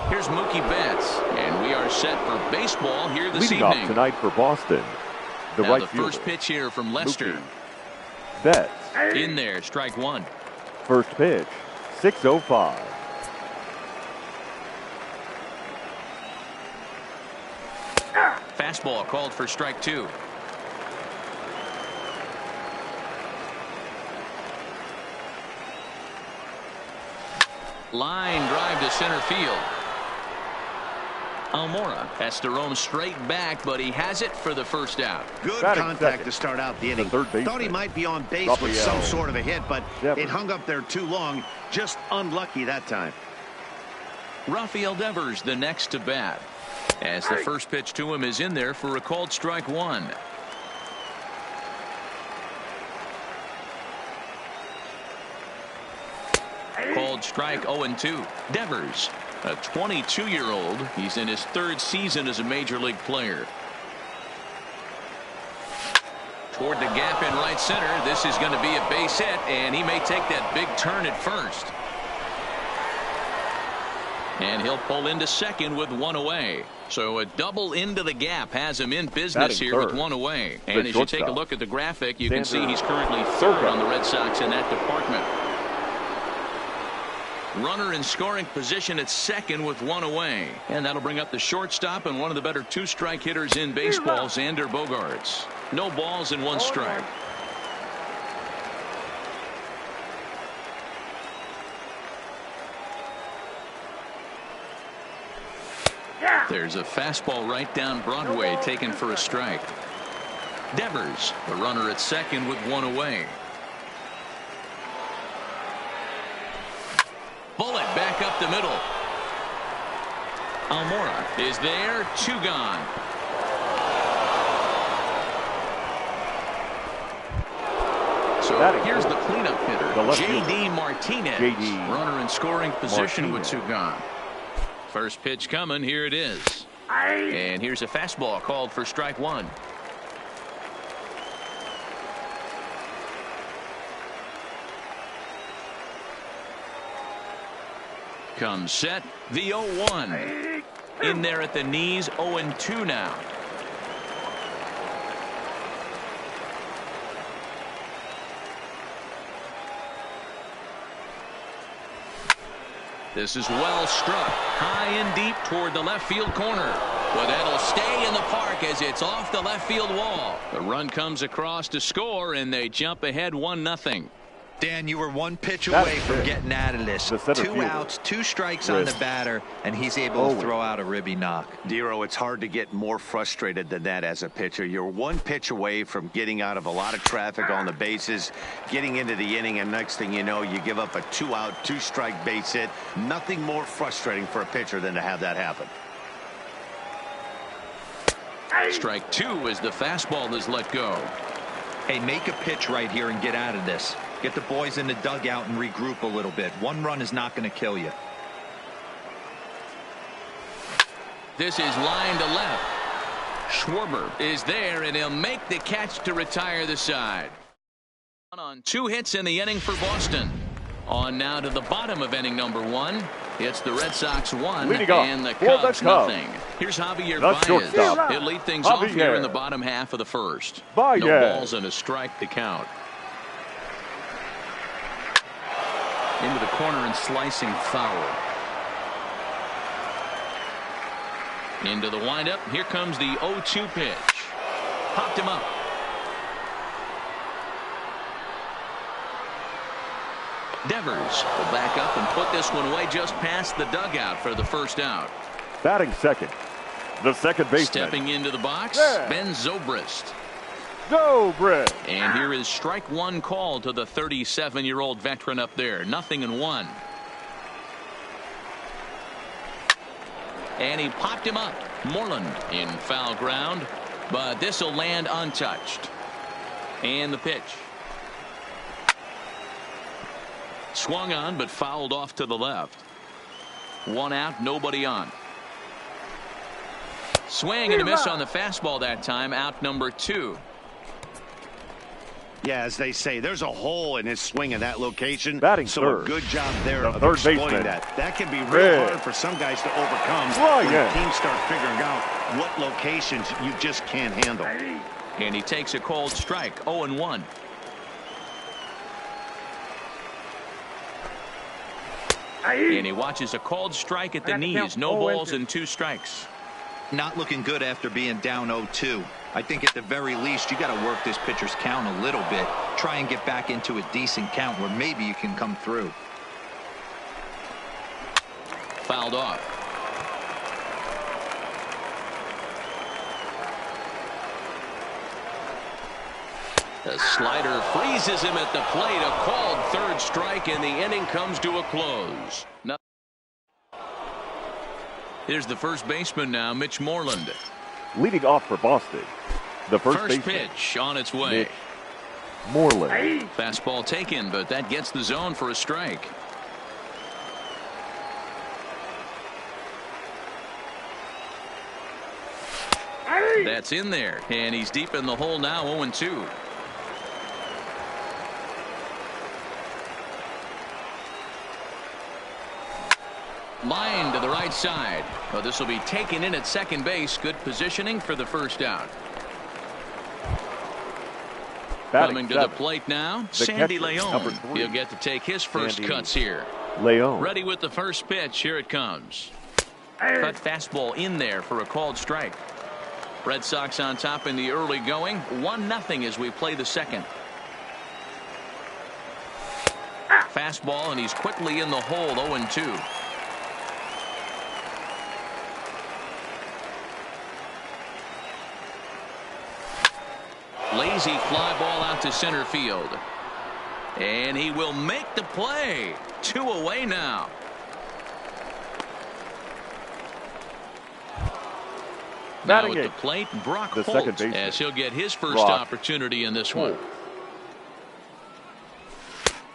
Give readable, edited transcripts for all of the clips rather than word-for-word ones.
Here's Mookie Betts, and we are set for baseball here this Leading evening. off tonight for Boston, the now right the fielder. First pitch here from Lester. Mookie Betts. In there, strike one. First pitch, 6:05. Fastball called for strike two. Line drive to center field. Almora has to roam straight back, but he has it for the first out. Good Batting contact second. to start out the inning. Third baseman. Thought he might be on base Rafael with some sort of a hit, but Devers. it hung up there too long. Just unlucky that time. Rafael Devers the next to bat, as the first pitch to him is in there for a called strike one. Called strike 0-2. Devers, a 22-year-old. He's in his third season as a major league player. Toward the gap in right center. This is going to be a base hit, and he may take that big turn at first. And he'll pull into second with one away. So a double into the gap has him in business Batting here third. with one away. And as you take a shortstop. look at the graphic, you can see Sanders. he's currently third on the Red Sox in that department. Runner in scoring position at second with one away. And that'll bring up the shortstop and one of the better two-strike hitters in baseball, Xander Bogaerts. No balls and one strike. There's a fastball right down Broadway taken for a strike. Devers, the runner at second with one away. Bullet back up the middle. Almora is there, two gone. So here's the cleanup hitter, J.D. Martinez. Runner in scoring position with two gone. First pitch coming, here it is. And here's a fastball called for strike one. Comes set, the 0-1. In there at the knees, 0-2 now. This is well struck, high and deep toward the left field corner. But that'll stay in the park as it's off the left field wall. The run comes across to score, and they jump ahead 1-0. Dan, you were one pitch away from getting out of this. Two outs, two strikes on the batter, and he's able to throw out a ribby knock. Dero, it's hard to get more frustrated than that as a pitcher. You're one pitch away from getting out of a lot of traffic on the bases, getting into the inning, and next thing you know, you give up a two-out, two-strike base hit. Nothing more frustrating for a pitcher than to have that happen. Strike two as the fastball is let go. Hey, make a pitch right here and get out of this. Get the boys in the dugout and regroup a little bit. One run is not going to kill you. This is line to left. Schwarber is there, and he'll make the catch to retire the side. On two hits in the inning for Boston. On now to the bottom of inning number one. It's the Red Sox 1 and the Cubs nothing. Here's Javier Baez. He'll lead things off here in the bottom half of the first. No balls and a strike to count. Into the corner and slicing foul. Into the windup. Here comes the 0-2 pitch. Popped him up. Devers will back up and put this one away just past the dugout for the first out. Batting second, the second baseman. Stepping into the box, Ben Zobrist. And here is strike one call to the 37-year-old veteran up there. 0-1. And he popped him up. Moreland in foul ground, but this will land untouched. And the pitch. Swung on, but fouled off to the left. One out, nobody on. Swing and a miss on the fastball that time. Out number two. Yeah, as they say, there's a hole in his swing in that location. Batting so third. A good job there The of third exploiting baseman. that can be real hard for some guys to overcome when teams start figuring out what locations you just can't handle. And he takes a called strike, 0-1. And he watches a called strike at the knees. No balls and 2 strikes. Not looking good after being down 0-2. I think at the very least you got to work this pitcher's count a little bit. Try and get back into a decent count where maybe you can come through. Fouled off. The slider freezes him at the plate. A called third strike, and the inning comes to a close. Here's the first baseman now, Mitch Moreland. Leading off for Boston, the first pitch on its way. Mitch Moreland. Fastball taken, but that gets the zone for a strike. That's in there, and he's deep in the hole now, 0-2. Line to the right side. Oh, this will be taken in at second base. Good positioning for the first out. Coming to the plate now, Sandy Leon. He'll get to take his first cuts here. Leon. Ready with the first pitch. Here it comes. Cut fastball in there for a called strike. Red Sox on top in the early going. 1-0 as we play the second. Fastball, and he's quickly in the hole, 0-2. Lazy fly ball out to center field. And he will make the play. 2 away now. Now at the plate, Brock Holt, as he'll get his first opportunity in this one.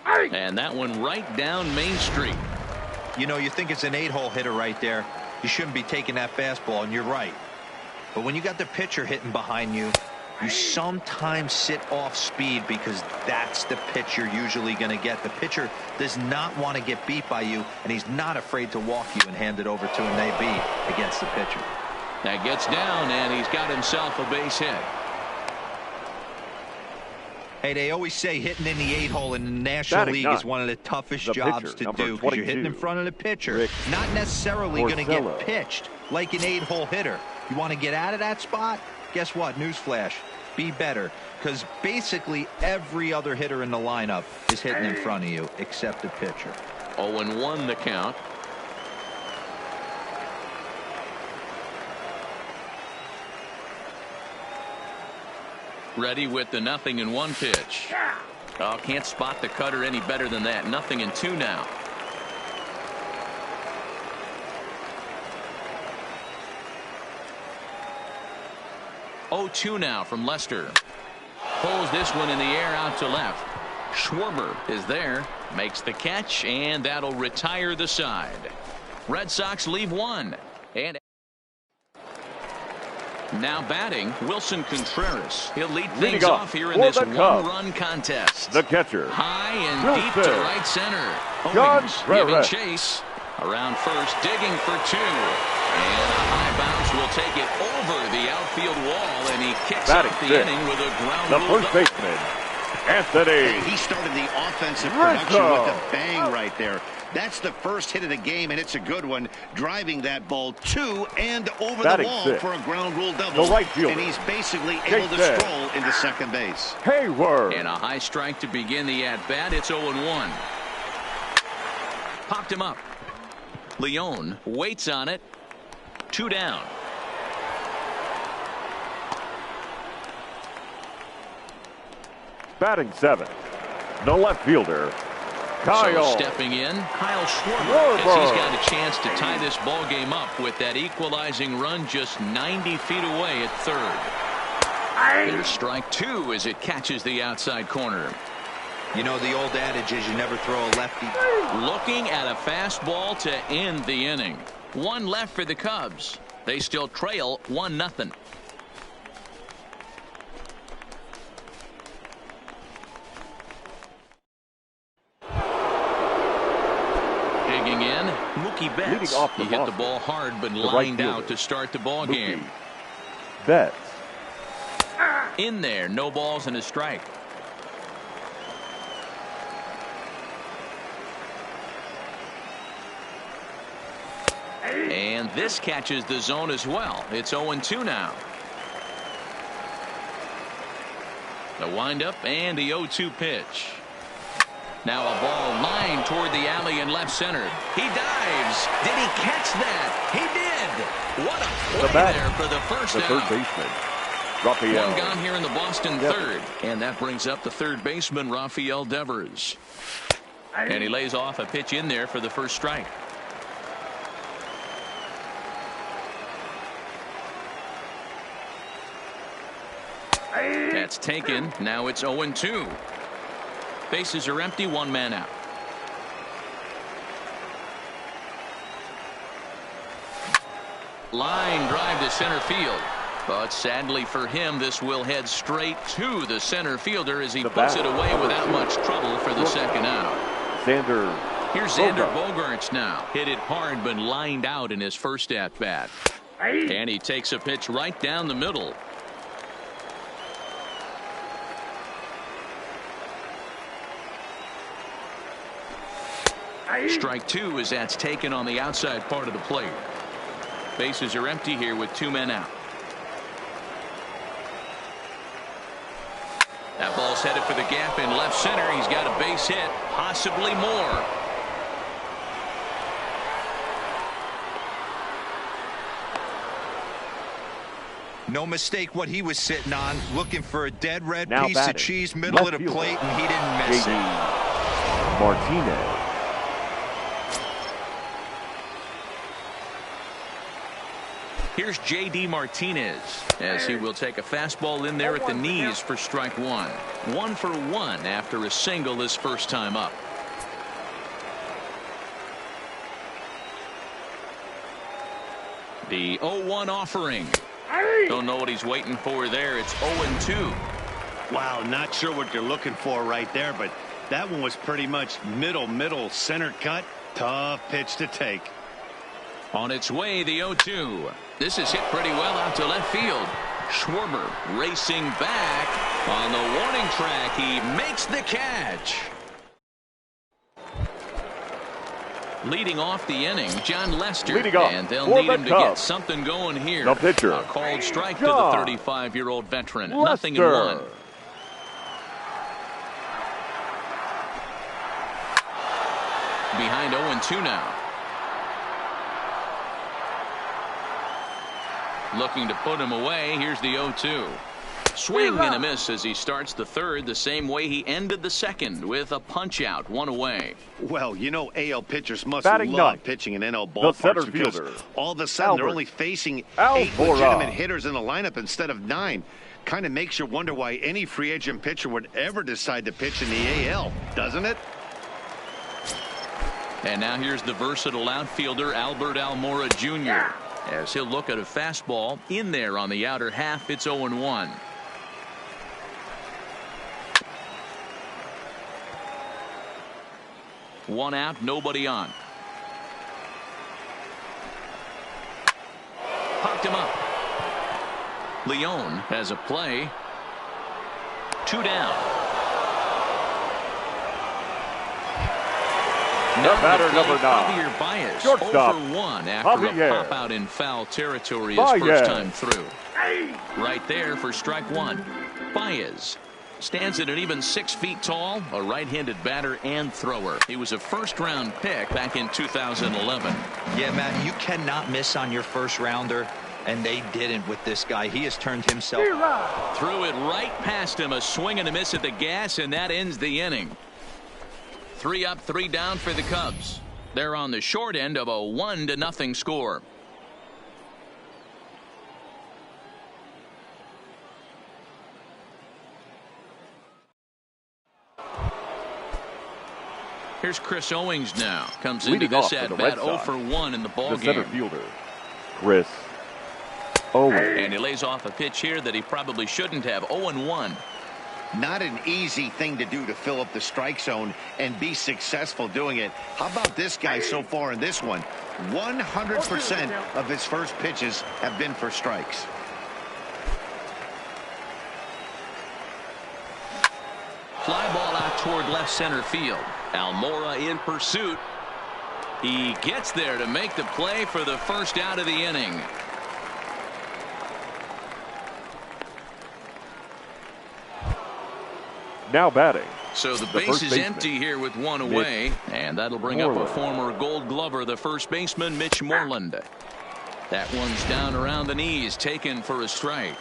And that one right down Main Street. You know, you think it's an 8-hole hitter right there. You shouldn't be taking that fastball, and you're right. But when you got the pitcher hitting behind you, you sometimes sit off speed because that's the pitch you're usually going to get. The pitcher does not want to get beat by you, and he's not afraid to walk you and hand it over to an AB against the pitcher. That gets down, and he's got himself a base hit. Hey, they always say hitting in the 8-hole in the National League is one of the toughest jobs to do because you're hitting in front of the pitcher, not necessarily going to get pitched like an 8-hole hitter. You want to get out of that spot? Guess what? Newsflash. Be better, because basically every other hitter in the lineup is hitting in front of you except the pitcher. 0-1 the count. Ready with the 0-1 pitch. Oh, can't spot the cutter any better than that. 0-2 now. Oh, 2 now from Lester. Pulls this one in the air out to left. Schwarber is there, makes the catch, and that'll retire the side. Red Sox leave 1. And now batting, Wilson Contreras. He'll lead things off here in this one-run contest. The catcher. High and deep to right center. Owings giving chase. Around first, digging for 2. And a high bounce will take it over the outfield wall, and he kicks off the inning with a ground rule. The first baseman, Anthony. He started the offensive production with a bang right there. That's the first hit of the game, and it's a good one, driving that ball to and over the wall for a ground rule double. The right fielder. And he's basically able to stroll into second base. Hayward. And a high strike to begin the at-bat. It's 0-1. Popped him up. Leon waits on it. 2 down. Batting 7, the left fielder, Kyle. So stepping in, Kyle Schwarber, as he's got a chance to tie this ball game up with that equalizing run just 90 feet away at third. There's strike 2 as it catches the outside corner. You know, the old adage is you never throw a lefty. Looking at a fastball to end the inning. 1 left for the Cubs. They still trail 1-0. digging in. Mookie Betts. He hit the ball hard but lined out to start the ball game. Betts. In there, no balls and a strike. And this catches the zone as well. It's 0-2 now. The windup and the 0-2 pitch. Now a ball lined toward the alley in left center. He dives. Did he catch that? He did. What a play there for the first out. Third baseman, Rafael. One gone here in the Boston third. And that brings up the third baseman, Rafael Devers. And he lays off a pitch in there for the first strike. That's taken. Now it's 0-2. Bases are empty, one man out. Line drive to center field. But sadly for him, this will head straight to the center fielder as he puts it away without much trouble for the second out. Here's Xander Bogaerts now. Hit it hard but lined out in his first at-bat. And he takes a pitch right down the middle. Strike two as that's taken on the outside part of the plate. Bases are empty here with two men out. That ball's headed for the gap in left center. He's got a base hit, possibly more. No mistake what he was sitting on, looking for a dead red piece of cheese middle of the plate, and he didn't miss it. Martinez. Here's J.D. Martinez as he will take a fastball in there at the knees for strike one. 1 for 1 after a single his first time up. The 0-1 offering. Don't know what he's waiting for there. It's 0-2. Wow, not sure what you're looking for right there, but that one was pretty much middle center cut. Tough pitch to take. On its way, the 0-2. This is hit pretty well out to left field. Schwarber racing back on the warning track. He makes the catch. Leading off the inning, John Lester, and they'll need him to get something going here. The pitcher. A called strike to the 35-year-old veteran. Lester. 0-1. Behind 0-2 now. Looking to put him away. Here's the 0-2. Swing and a miss as he starts the third the same way he ended the second with a punch out, one away. Well, you know AL pitchers must love pitching in NL ballparks because all of a sudden they're only facing 8 legitimate hitters in the lineup instead of 9. Kind of makes you wonder why any free agent pitcher would ever decide to pitch in the AL, doesn't it? And now here's the versatile outfielder Albert Almora Jr. as he'll look at a fastball in there on the outer half. It's 0-1. One out, nobody on. Popped him up. Leon has a play. 2 down. Now batter number 9. Javier Baez, shortstop. 0 for 1 after a pop out in foul territory his first time through. Right there for strike one. Baez stands at an even 6 feet tall, a right-handed batter and thrower. He was a first-round pick back in 2011. Yeah, Matt, you cannot miss on your first rounder, and they didn't with this guy. He has turned himself. Threw it right past him, a swing and a miss at the gas, and that ends the inning. 3 up, 3 down for the Cubs. They're on the short end of a 1-0 score. Here's Chris Owings now. Comes into this at-bat 0 for 1 in the ball game. The center fielder, Chris Owings. And he lays off a pitch here that he probably shouldn't have. 0-1. Not an easy thing to do to fill up the strike zone and be successful doing it. How about this guy so far in this one? 100% of his first pitches have been for strikes. Fly ball out toward left center field. Almora in pursuit. He gets there to make the play for the first out of the inning. Now batting. So the base is empty here with one away, and that'll bring up a former Gold Glover, the first baseman, Mitch Moreland. That one's down around the knees, taken for a strike.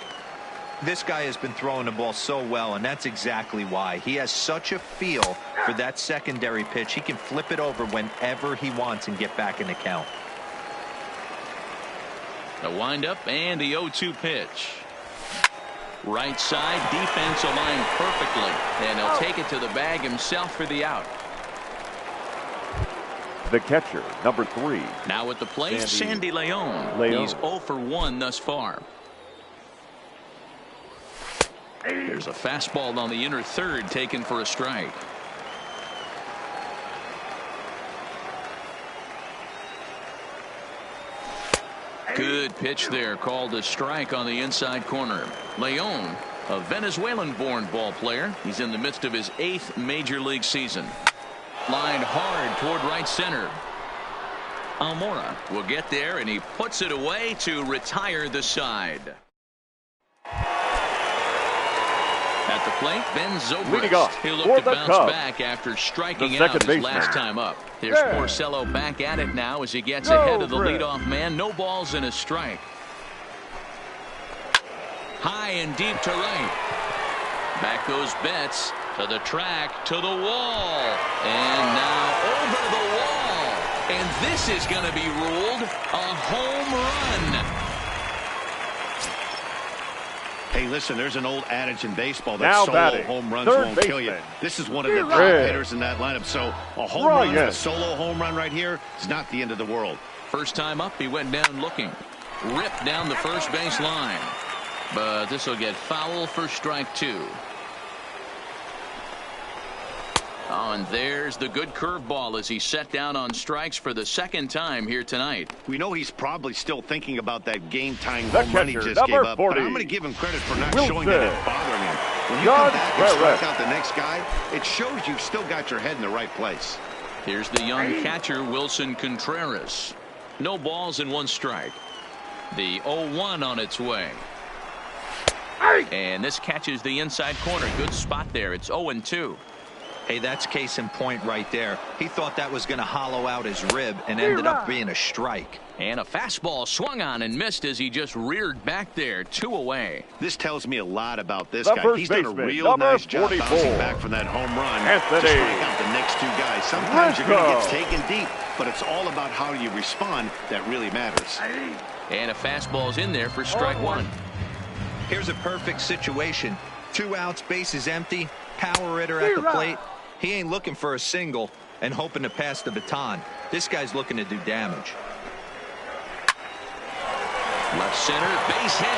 This guy has been throwing the ball so well, and that's exactly why. He has such a feel for that secondary pitch. He can flip it over whenever he wants and get back in the count. The windup and the 0-2 pitch. Right side, defense aligned perfectly, and he'll take it to the bag himself for the out. The catcher, number 3. Now at the plate, Sandy Leon. He's 0 for 1 thus far. There's a fastball on the inner third, taken for a strike. Good pitch there, called a strike on the inside corner. Leon, a Venezuelan-born ball player. He's in the midst of his 8th major league season. Lined hard toward right center. Almora will get there, and he puts it away to retire the side. At the plate, Ben Zobrist. He'll look to bounce back after striking out his last time up. There's Porcello back at it now as he gets ahead of the leadoff man. No balls and a strike. High and deep to right. Back goes Betts to the track, to the wall, and now over the wall. And this is going to be ruled a home run. Hey, listen, there's an old adage in baseball that solo home runs won't kill you. This is one of the top hitters in that lineup. So a home run, a solo home run right here is not the end of the world. First time up, he went down looking. Ripped down the first base line. But this will get foul for strike 2. Oh, and there's the good curveball as he set down on strikes for the second time here tonight. We know he's probably still thinking about that game-tying home run he just gave up, but I'm going to give him credit for not showing that it's bothering him. When you come back and strike out the next guy, it shows you've still got your head in the right place. Here's the young catcher, Wilson Contreras. No balls and 1 strike. The 0-1 on its way. And this catches the inside corner. Good spot there. It's 0-2. Hey, that's case in point right there. He thought that was going to hollow out his rib and ended up being a strike. And a fastball swung on and missed as he just reared back there. 2 away. This tells me a lot about this guy. He's done a real nice job bouncing back from that home run to strike out the next 2 guys. Sometimes you're going to get taken deep, but it's all about how you respond that really matters. And a fastball's in there for strike 1. Here's a perfect situation. 2 outs, bases empty, power hitter at the plate. He ain't looking for a single and hoping to pass the baton. This guy's looking to do damage. Left center, base hit.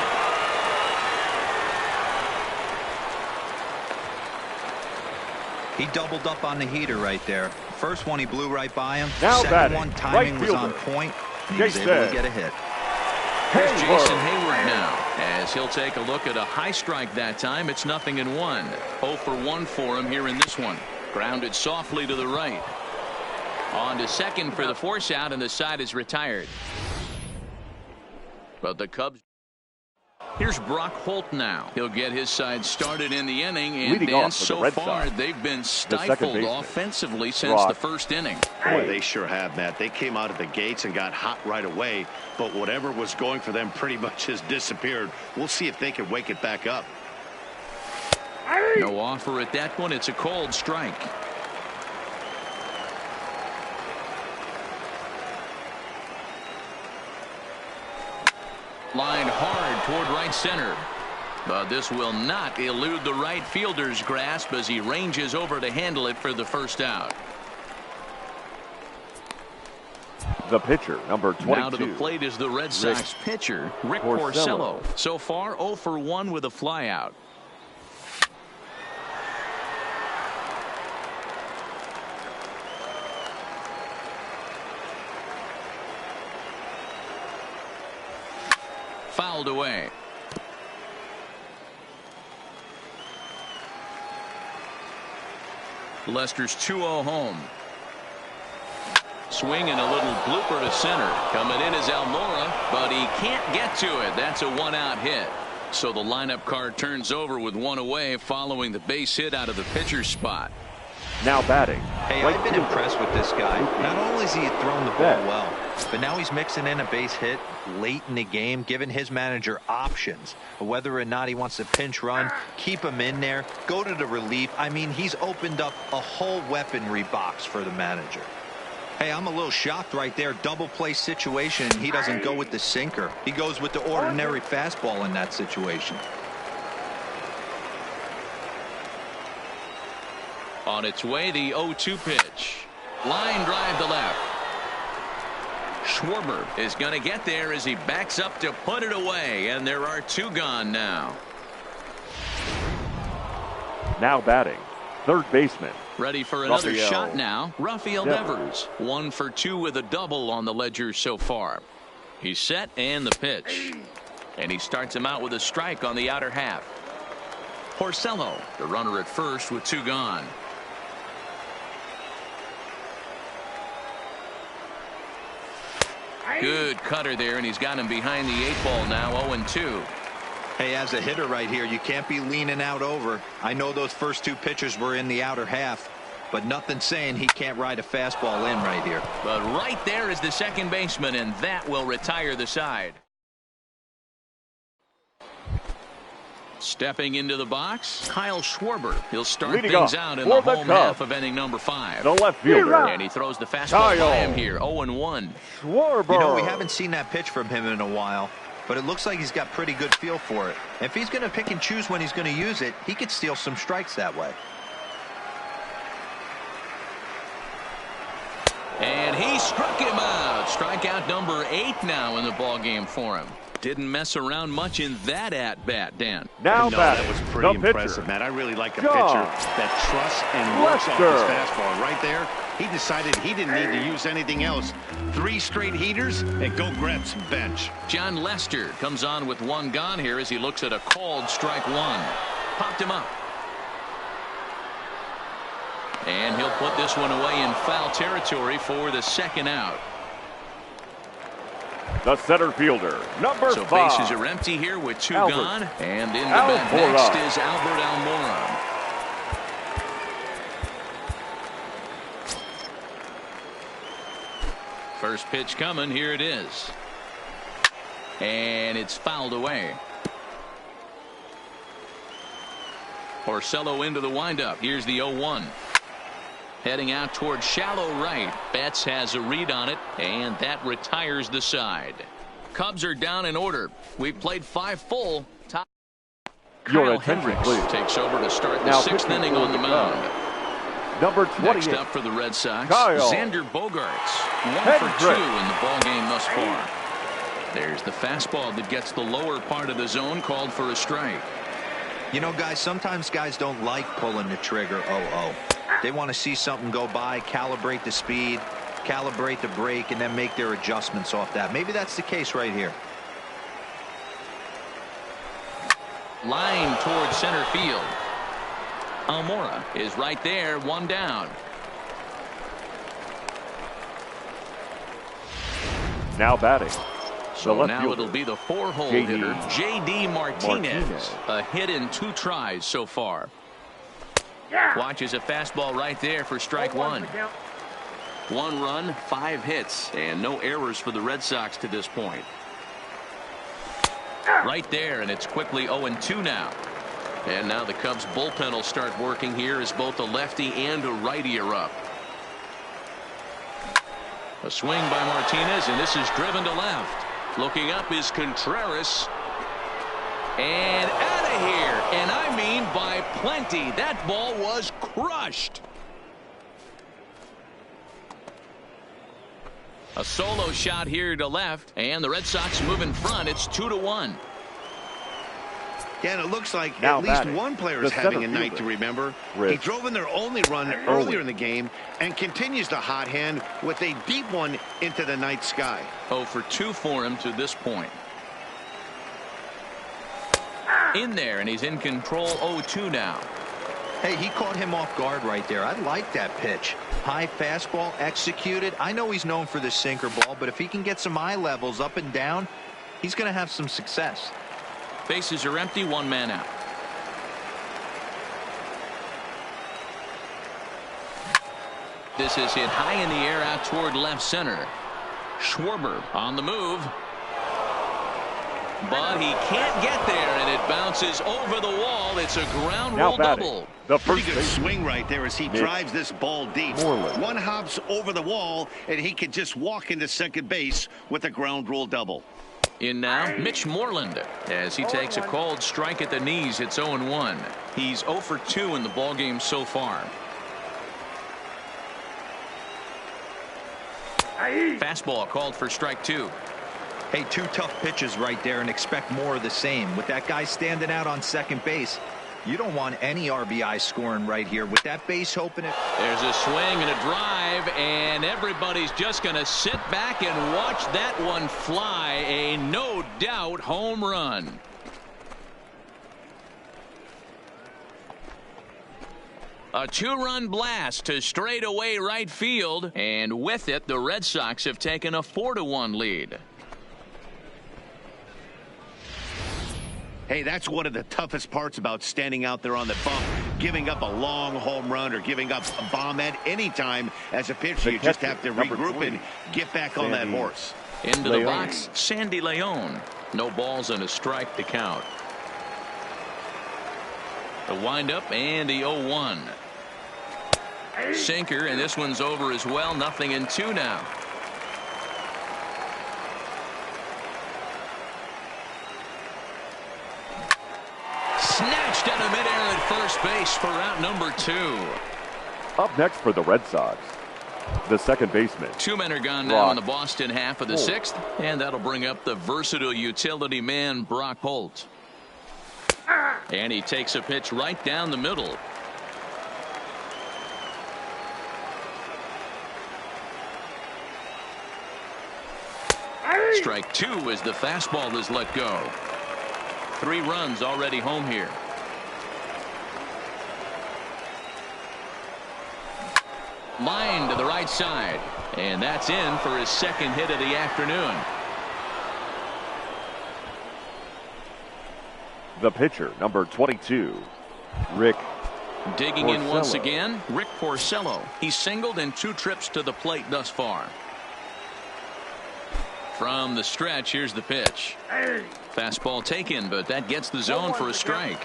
He doubled up on the heater right there. First one he blew right by him. Now Second one, timing was on point, and he was able to get a hit. Here's Jason Hayward now, as he'll take a look at a high strike that time. It's 0-1. 0 for 1 for him here in this one. Grounded softly to the right. On to second for the force out, and the side is retired. But the Cubs. Here's Brock Holt now. He'll get his side started in the inning, and Dan, so far they've been stifled offensively since the first inning. Boy, they sure have, Matt. They came out of the gates and got hot right away, but whatever was going for them pretty much has disappeared. We'll see if they can wake it back up. No offer at that one. It's a cold strike. Line hard toward right center. But this will not elude the right fielder's grasp as he ranges over to handle it for the first out. The pitcher, number 22. Now to the plate is the Red Sox pitcher, Rick Porcello. So far, 0 for 1 with a flyout. fouled away. Lester's 2-0 home. Swinging a little blooper to center. Coming in is Almora, but he can't get to it. That's a one-out hit. So the lineup card turns over with one away following the base hit out of the pitcher's spot. Now batting. Hey, I've been impressed with this guy. Not only has he thrown the ball well, but now he's mixing in a base hit late in the game, giving his manager options. Whether or not he wants to pinch run, keep him in there, go to the relief. I mean, he's opened up a whole weaponry box for the manager. Hey, I'm a little shocked right there. Double play situation, and he doesn't go with the sinker. He goes with the ordinary fastball in that situation. On its way, the 0-2 pitch. Line drive to left. Schwarber is going to get there as he backs up to put it away, and there are two gone now. Now batting, third baseman. Ready for another shot now. Rafael Devers. 1 for 2 with a double on the ledger so far. He's set and the pitch. And he starts him out with a strike on the outer half. Porcello, the runner at first with two gone. Good cutter there, and he's got him behind the 8 ball now. 0-2. Hey, as a hitter right here, you can't be leaning out over. I know those first two pitchers were in the outer half, but nothing saying he can't ride a fastball in right here. But right there is the second baseman, and that will retire the side. Stepping into the box, Kyle Schwarber. He'll start things out in the home half of inning number 5. The left fielder. And he throws the fastball by him here. 0-1. Schwarber. You know, we haven't seen that pitch from him in a while, but it looks like he's got pretty good feel for it. If he's going to pick and choose when he's going to use it, he could steal some strikes that way. And he struck him out. Strikeout number 8 now in the ball game for him. Didn't mess around much in that at-bat, Dan. Now that was pretty impressive, Matt. I really like a pitcher that trusts and works off his fastball. Right there, he decided he didn't need to use anything else. 3 straight heaters and go grab some bench. John Lester comes on with 1 gone here as he looks at a called strike 1. Popped him up. And he'll put this one away in foul territory for the second out. The center fielder, number 5. So bases are empty here with 2 gone. And in the bat next is Albert Almora. First pitch coming. Here it is. And it's fouled away. Porcello into the windup. Here's the 0-1. Heading out toward shallow right. Betts has a read on it, and that retires the side. Cubs are down in order. We've played 5 full. Kyle Hendricks takes over to start the 6th inning on the mound. Number 28. Next up for the Red Sox, Xander Bogaerts. 1 for 2 in the ball game thus far. There's the fastball that gets the lower part of the zone, called for a strike. You know, guys, sometimes guys don't like pulling the trigger 0-0. They want to see something go by, calibrate the speed, calibrate the brake, and then make their adjustments off that. Maybe that's the case right here. Line towards center field. Almora is right there, 1 down. Now batting. So now it'll be the 4-hole hitter, J.D. Martinez. A hit in 2 tries so far. Watches a fastball right there for strike 1. 1 run, 5 hits, and no errors for the Red Sox to this point. Right there, and it's quickly 0-2 now. And now the Cubs bullpen will start working here as both a lefty and a righty are up. A swing by Martinez, and this is driven to left. Looking up is Contreras. And out of here, and I mean by plenty. That ball was crushed. A solo shot here to left, and the Red Sox move in front. It's 2-1. Yeah, and it looks like at least one player is having a night to remember. He drove in their only run earlier in the game and continues the hot hand with a deep one into the night sky. 0 for 2 for him to this point. in there, and he's in control 0-2 now. Hey, he caught him off guard right there. I like that pitch. High fastball executed. I know he's known for the sinker ball, but if he can get some eye levels up and down, he's going to have some success. Bases are empty, one man out. This is hit high in the air out toward left center. Schwarber on the move. But he can't get there, and it bounces over the wall. It's a ground rule double. The pretty good swing right there as he drives this ball deep. One hops over the wall, and he can just walk into second base with a ground rule double. In now, Mitch Moreland, as he takes a called strike at the knees. It's 0-1. He's 0 for 2 in the ballgame so far. Fastball called for strike 2. Hey, 2 tough pitches right there, and expect more of the same. With that guy standing out on second base, you don't want any RBI scoring right here. With that base open, there's a swing and a drive, and everybody's just going to sit back and watch that one fly. A no doubt home run. A 2-run blast to straightaway right field, and with it, the Red Sox have taken a 4-1 lead. Hey, that's one of the toughest parts about standing out there on the bump. Giving up a long home run or giving up a bomb at any time as a pitcher. You just have to regroup and get back on that horse. Into the box, Sandy Leon. No balls and a strike to count. The windup and the 0-1. Sinker, and this one's over as well. 0-2 now. Snatched out of midair at first base for out number 2. Up next for the Red Sox, the second baseman. 2 men are gone now in the Boston half of the 6th, and that'll bring up the versatile utility man Brock Holt. And he takes a pitch right down the middle. Strike 2 as the fastball is let go. 3 runs already home here. Line to the right side, and that's in for his second hit of the afternoon. The pitcher, number 22, Rick Digging Porcello. In once again, Rick Porcello. He's singled in 2 trips to the plate thus far. From the stretch, here's the pitch. Fastball taken, but that gets the zone for a strike.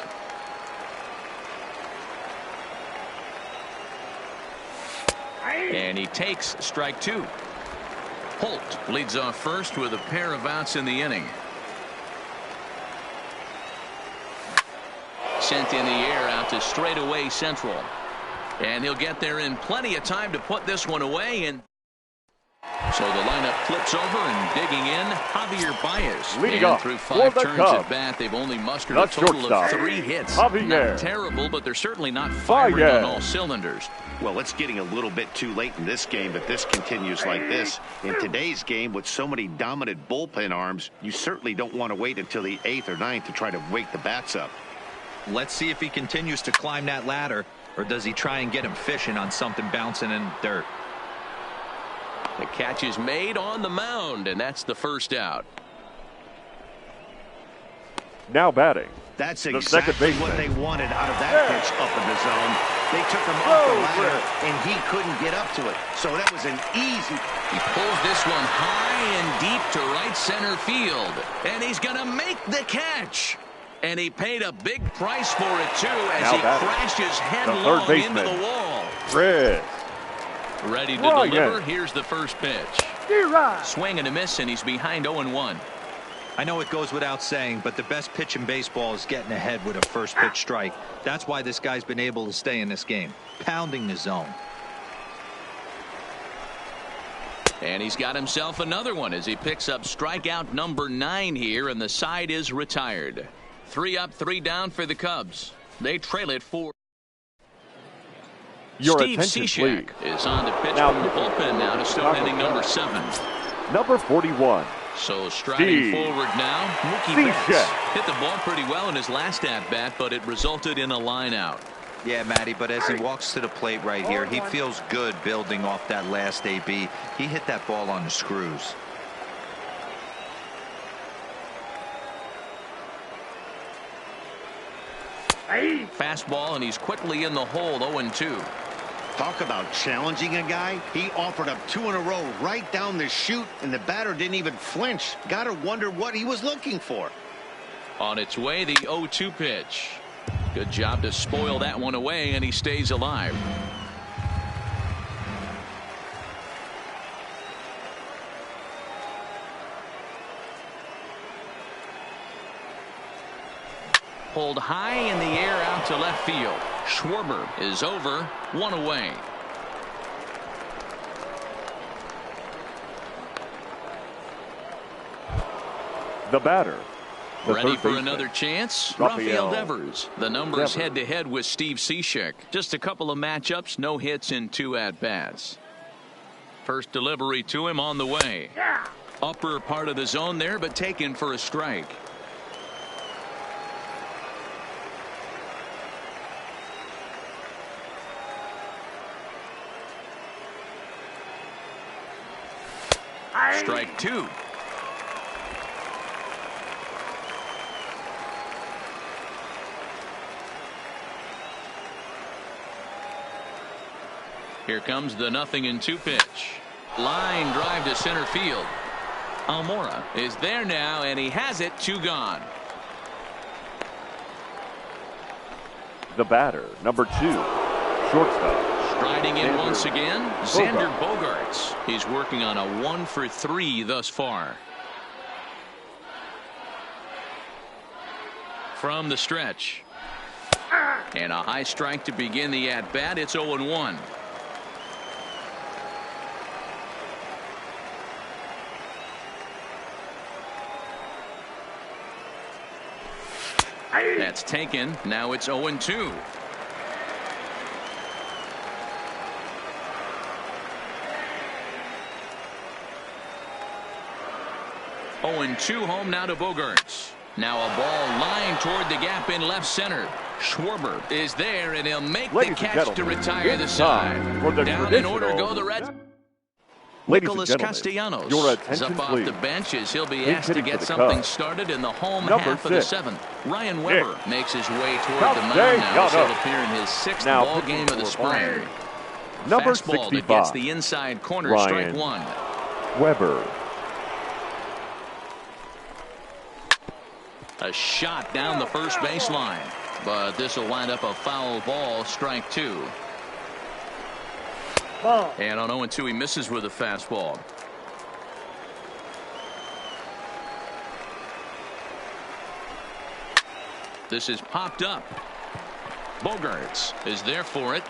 And he takes strike 2. Holt leads off first with a pair of outs in the inning. Sent in the air out to straightaway central. And he'll get there in plenty of time to put this one away. And so the lineup flips over, and digging in, Javier Baez. Leading and off through for 5 the turns Cubs, at bat, they've only mustered the a total shortstop, of 3 hits. Javier. Not terrible, but they're certainly not firing on all cylinders. Well, it's getting a little bit too late in this game, but this continues like this. In today's game, with so many dominant bullpen arms, you certainly don't want to wait until the 8th or 9th to try to wake the bats up. Let's see if he continues to climb that ladder, or does he try and get him fishing on something bouncing in the dirt. The catch is made on the mound, and that's the first out. Now batting. That's the exactly what they wanted out of that pitch up in the zone. They took him off the ladder, and he couldn't get up to it. So that was an easy. He pulls this one high and deep to right center field, and he's going to make the catch. And he paid a big price for it, too, as now he crashes headlong into the wall. Chris Ready to deliver. Here's the first pitch. Swing and a miss, and he's behind 0-1. I know it goes without saying, but the best pitch in baseball is getting ahead with a first pitch strike. That's why this guy's been able to stay in this game, pounding the zone. And he's got himself another one as he picks up strikeout number 9 here, and the side is retired. 3 up, 3 down for the Cubs. They trail it 4. Steve Cishek is on the pitch from the bullpen now to start inning number 7. Number 41, So striding forward now, Mookie Betts hit the ball pretty well in his last at-bat, but it resulted in a line out. Yeah, Matty, but as he walks to the plate right here, he feels good building off that last AB. He hit that ball on the screws. Fastball, and he's quickly in the hole, 0-2. Talk about challenging a guy. He offered up 2 in a row right down the chute, and the batter didn't even flinch. Gotta wonder what he was looking for. On its way, the 0-2 pitch. Good job to spoil that one away, and he stays alive. Pulled high in the air out to left field. Schwarber is over, 1 away. The batter. Ready for another chance? Rafael Devers. The numbers head-to-head with Steve Cishek. Just a couple of matchups, no hits in 2 at-bats. First delivery to him on the way. Upper part of the zone there, but taken for a strike. Strike 2. Here comes the 0-2 pitch. Line drive to center field. Almora is there now, and he has it. 2 gone. The batter, number 2, shortstop. Striding in once again, Xander Bogaerts. He's working on a 1 for 3 thus far. From the stretch. And a high strike to begin the at-bat. It's 0-1. That's taken. Now it's 0-2. Home now to Bogaerts. Now a ball lined toward the gap in left center. Schwarber is there, and he'll make the catch to retire the side. Down in order go the Reds. Nicholas Castellanos is up off the bench as he'll be asked to get something started in the home half of the 7th. Ryan Weber makes his way toward the mound now as he'll appear in his 6th ball game of the spring. Number Fastball 65. that gets the inside corner, strike 1. Weber. A shot down the first baseline, but this will wind up a foul ball, strike 2. And on 0-2, he misses with a fastball. This is popped up. Bogaerts is there for it.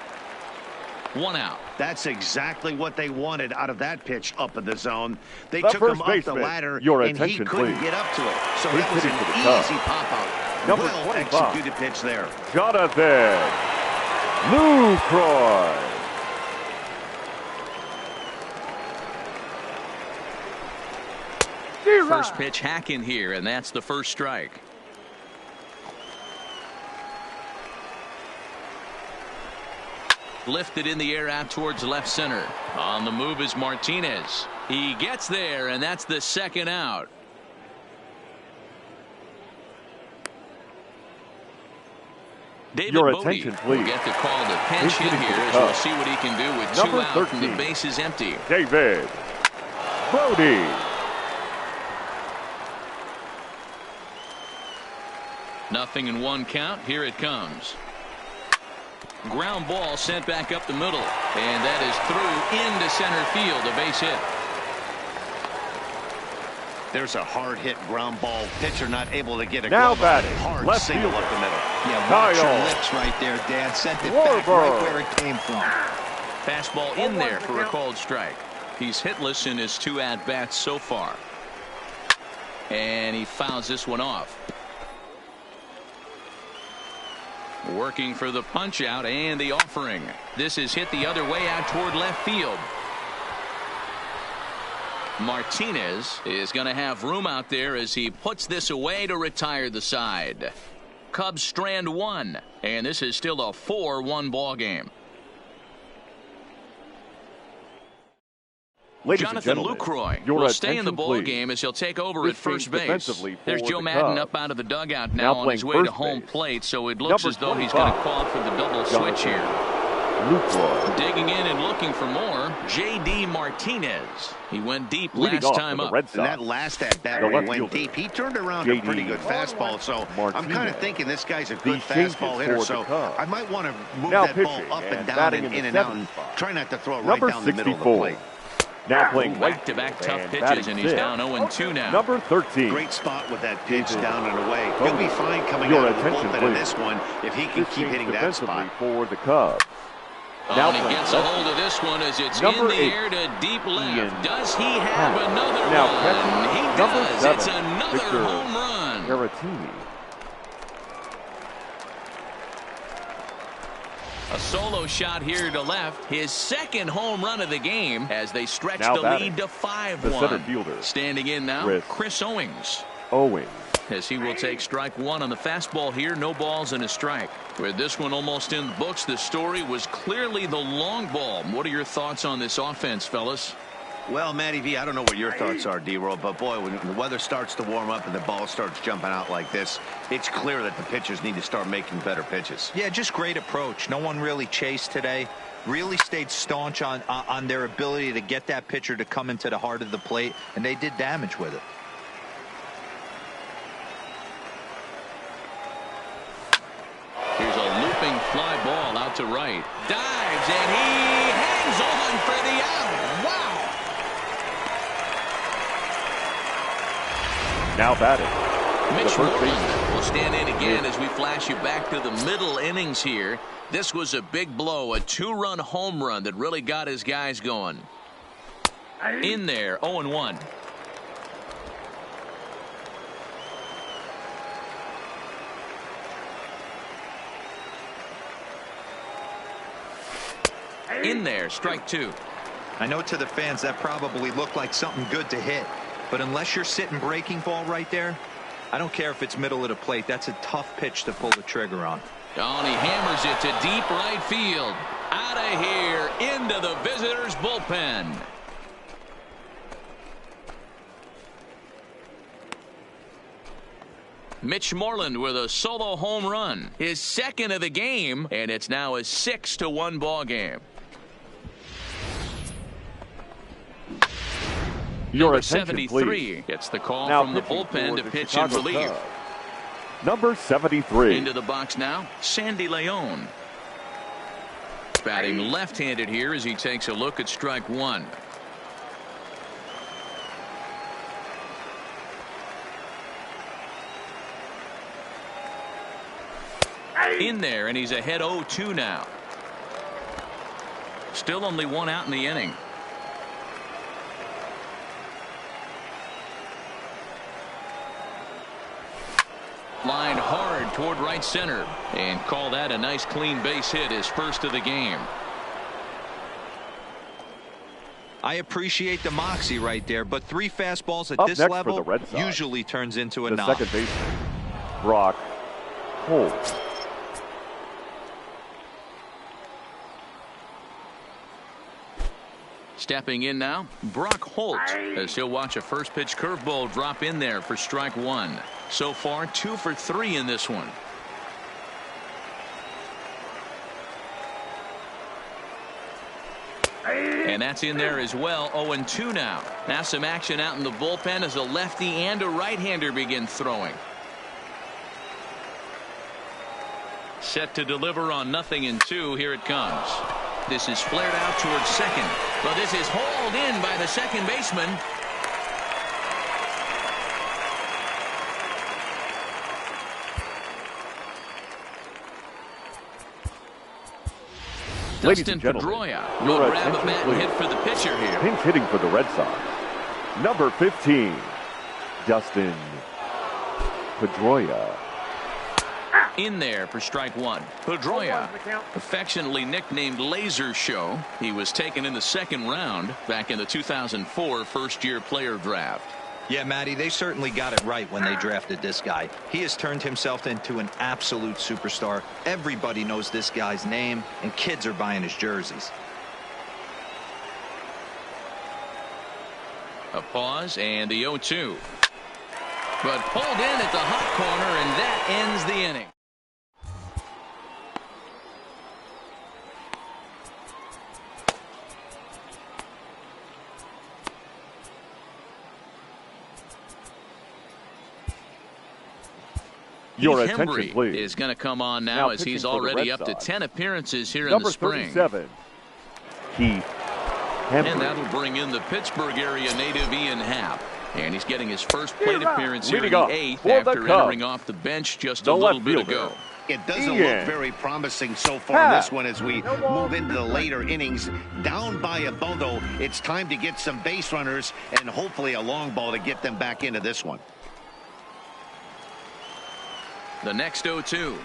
1 out. That's exactly what they wanted out of that pitch up in the zone. They took him up the ladder, and he couldn't get up to it. So that was an easy pop-out. Well executed pitch there. Jonathan Lucroy. First pitch hacking here, and that's the first strike. Lifted in the air out towards left center. On the move is Martinez. He gets there, and that's the 2nd out. David Bodie will get the call to pinch hit here as we'll see what he can do with 2 out and the base is empty. David Bodie. Nothing in 1 count. Here it comes. Ground ball sent back up the middle, and that is through into center field, a base hit. There's a hard hit ground ball. Pitcher not able to get a hard left single field. up the middle. Yeah, watch your lips right there, Dad. Sent it back right where it came from. Fastball in there for a called strike. He's hitless in his 2 at-bats so far. And he fouls this one off. Working for the punch out and the offering. This is hit the other way out toward left field. Martinez is going to have room out there as he puts this away to retire the side. Cubs strand one, and this is still a 4-1 ball game. Jonathan Lucroy will stay in the ball game as he'll take over at first base. There's Joe Madden up out of the dugout now on his way to home plate, so it looks as though he's going to call for the double switch here. Digging in and looking for more, J.D. Martinez. He went deep last time up. And that last at-bat where he went deep, he turned around a pretty good fastball, so I'm kind of thinking this guy's a good fastball hitter, so I might want to move that ball up and down and in and out and try not to throw it right down the middle of the plate. Now playing back-to-back tough pitches, and he's down 0-2 now. Number 13. Great spot with that pitch down and away. He'll be fine coming out of the bullpen in this one if he can keep hitting that spot. For the Cubs. Now he gets a hold of this one as it's in the air to deep left. Does he have another one? He does. It's another home run. Caratini. A solo shot here to left. His second home run of the game as they stretch the lead to 5-1. Standing in now, Chris Owings. As he will take strike one on the fastball here. No balls and a strike. With this one almost in the books, the story was clearly the long ball. What are your thoughts on this offense, fellas? Well, Matty V, I don't know what your thoughts are, D-Roll, but boy, when the weather starts to warm up and the ball starts jumping out like this, it's clear that the pitchers need to start making better pitches. Yeah, just great approach. No one really chased today. Really stayed staunch on their ability to get that pitcher to come into the heart of the plate, and they did damage with it. Here's a looping fly ball out to right. Dives, and he hangs on for the out. Wow. Now batting. Mitch Moreland will stand in again as we flash you back to the middle innings here. This was a big blow, a 2-run home run that really got his guys going. In there, 0-1. In there, strike two. I know to the fans that probably looked like something good to hit, but unless you're sitting breaking ball right there, I don't care if it's middle of the plate. That's a tough pitch to pull the trigger on. Oh, and he hammers it to deep right field. Out of here, into the visitors' bullpen. Mitch Moreland with a solo home run. His second of the game, and it's now a 6-1 ball game. Your attention, 73 please. Gets the call now from the bullpen to pitch in relief. Cubs. Number 73. Into the box now, Sandy Leon. Batting left-handed here as he takes a look at strike one. In there, and he's ahead 0-2 now. Still only one out in the inning. Line hard toward right center and call that a nice clean base hit, his first of the game. I appreciate the moxie right there, but 3 fastballs at this level usually turns into a knock. Second baseman, Brock Holt. Stepping in now, Brock Holt, as he'll watch a first pitch curveball drop in there for strike one. So far, 2 for 3 in this one. And that's in there as well. 0-2 now. Now some action out in the bullpen as a lefty and a right-hander begin throwing. Set to deliver on 0-2. Here it comes. This is flared out towards second, but this is hauled in by the second baseman. Dustin Pedroia will grab a bat and hit for the pitcher here. Pinch hitting for the Red Sox. Number 15, Dustin Pedroia. in there for strike one. Pedroia, affectionately nicknamed Laser Show. He was taken in the second round back in the 2004 first-year player draft. Yeah, Matty, they certainly got it right when they drafted this guy. He has turned himself into an absolute superstar. Everybody knows this guy's name, and kids are buying his jerseys. A pause and the 0-2. But pulled in at the hot corner, and that ends the inning. Your attention, please. Is going to come on now as he's already up to 10 appearances here in the spring. Number 37, Keith Henry. And that'll bring in the Pittsburgh area native Ian Happ. And he's getting his first plate appearance here in the 8th after entering off the bench just a little bit ago. It doesn't look very promising so far in this one as we move into the later innings. Down by a bundle, it's time to get some base runners and hopefully a long ball to get them back into this one. The next 0-2.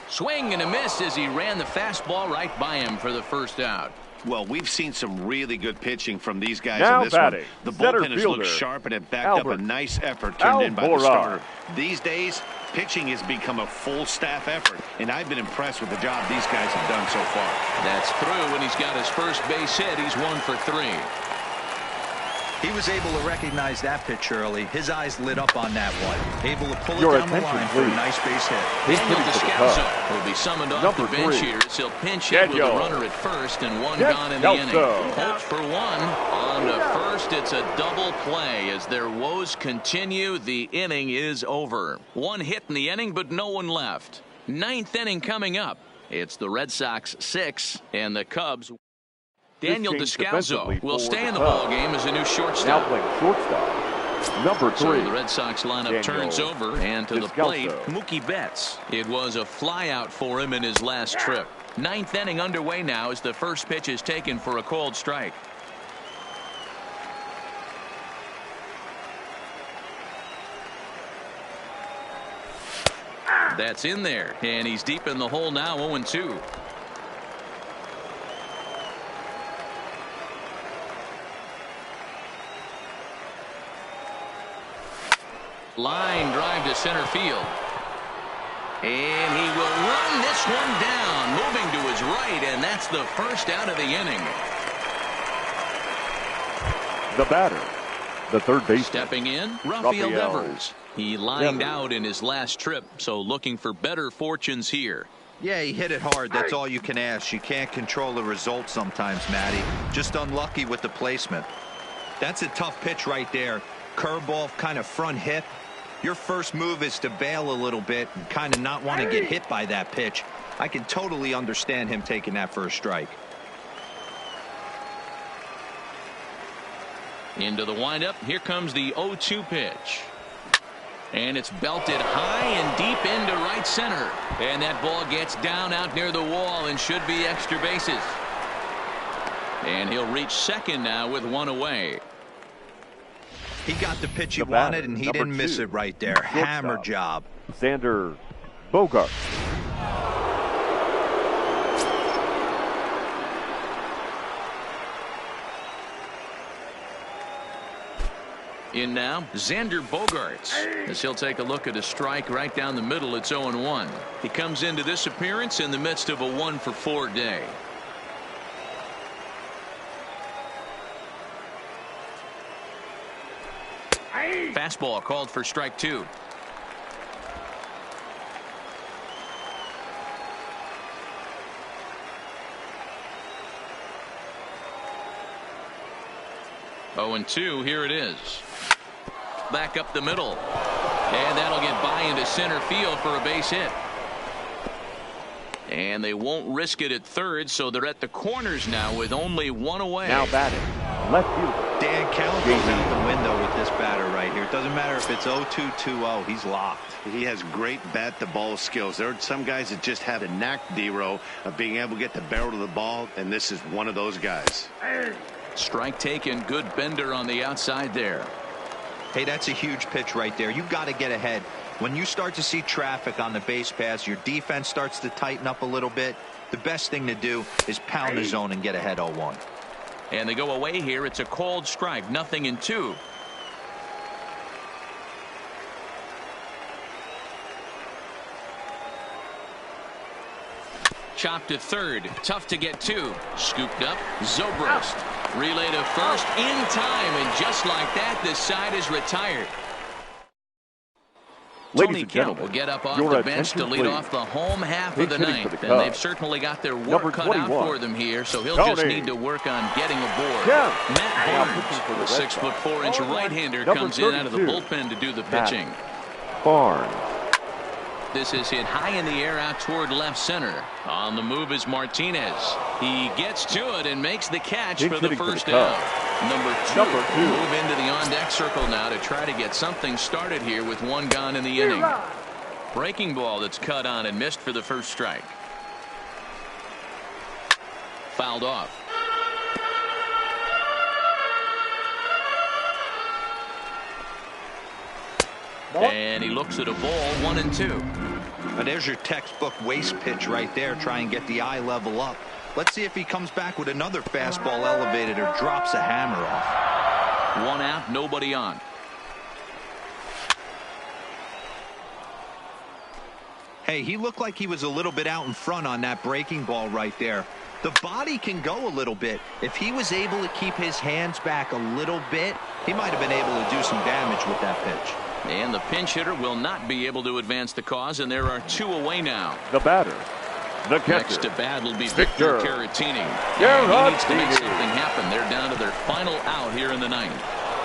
Swing and a miss as he ran the fastball right by him for the first out. Well, we've seen some really good pitching from these guys now in this batting, one. The bullpen has looked sharp and it backed up a nice effort turned in by the starter. These days, pitching has become a full staff effort, and I've been impressed with the job these guys have done so far. That's through, and he's got his first base hit. He's 1 for 3. He was able to recognize that pitch early. His eyes lit up on that one. Able to pull it down the line for a nice base hit. Daniel Descalso will be summoned off the bench here as he'll pinch hit with a runner at first and one gone in the inning. Hope for one. On to first, it's a double play. As their woes continue, the inning is over. One hit in the inning, but no one left. 9th inning coming up. It's the Red Sox 6 and the Cubs. Daniel Descalso will stay in the ball game as a new shortstop. Now playing shortstop, number 3. So the Red Sox lineup turns over, and to the plate, Mookie Betts. It was a flyout for him in his last trip. 9th inning underway now as the first pitch is taken for a called strike. That's in there, and he's deep in the hole now, 0-2. Line drive to center field. And he will run this one down, moving to his right, and that's the first out of the inning. The batter, the third baseman. Stepping in, Rafael Devers. He lined out in his last trip, so looking for better fortunes here. Yeah, he hit it hard. That's all you can ask. You can't control the result sometimes, Matty. Just unlucky with the placement. That's a tough pitch right there. Curveball, kind of front hip. Your first move is to bail a little bit and kind of not want to get hit by that pitch. I can totally understand him taking that first strike. Into the windup. Here comes the 0-2 pitch. And it's belted high and deep into right center. And that ball gets down out near the wall and should be extra bases. And he'll reach second now with one away. He got the pitch he wanted, and he didn't miss it right there. Hammer job. Xander Bogaerts. In now, Xander Bogaerts, as he'll take a look at a strike right down the middle. It's 0-1. He comes into this appearance in the midst of a 1-for-4 day. Fastball called for strike 2. Oh, and 2, here it is. Back up the middle. And that'll get by into center field for a base hit. And they won't risk it at third, so they're at the corners now with only one away. Now batting, left fielder. Dan, count goes out the window with this batter right here. It doesn't matter if it's 0-2, 2-0. He's locked. He has great bat-to-ball skills. There are some guys that just have a knack, D-Row, of being able to get the barrel of the ball, and this is one of those guys. Strike taken. Good bender on the outside there. Hey, that's a huge pitch right there. You've got to get ahead. When you start to see traffic on the base pass, your defense starts to tighten up a little bit. The best thing to do is pound the zone and get ahead 0-1. And they go away here. It's a cold strike, 0-2. Chopped to third. Tough to get to. Scooped up. Zobrist. Relay to first in time. And just like that, this side is retired. Tony Kemp will get up off the bench to lead off the home half of the ninth. And they've certainly got their work cut out for them here, so he'll just need to work on getting aboard. Matt Barnes, the 6'4" right-hander, comes in out of the bullpen to do the pitching. Barnes. This is hit high in the air out toward left center. On the move is Martinez. He gets to it and makes the catch for the first down. Number two move into the on-deck circle now to try to get something started here with one gone in the inning. Breaking ball that's cut on and missed for the first strike. Fouled off. And he looks at a ball, 1-2. Now there's your textbook waste pitch right there. Try and get the eye level up. Let's see if he comes back with another fastball elevated or drops a hammer off. One out, nobody on. Hey, he looked like he was a little bit out in front on that breaking ball right there. The body can go a little bit. If he was able to keep his hands back a little bit, he might have been able to do some damage with that pitch. And the pinch hitter will not be able to advance the cause, and there are two away now. The batter, the catcher. Next to bat will be Victor Caratini. He needs to make something happen. They're down to their final out here in the ninth.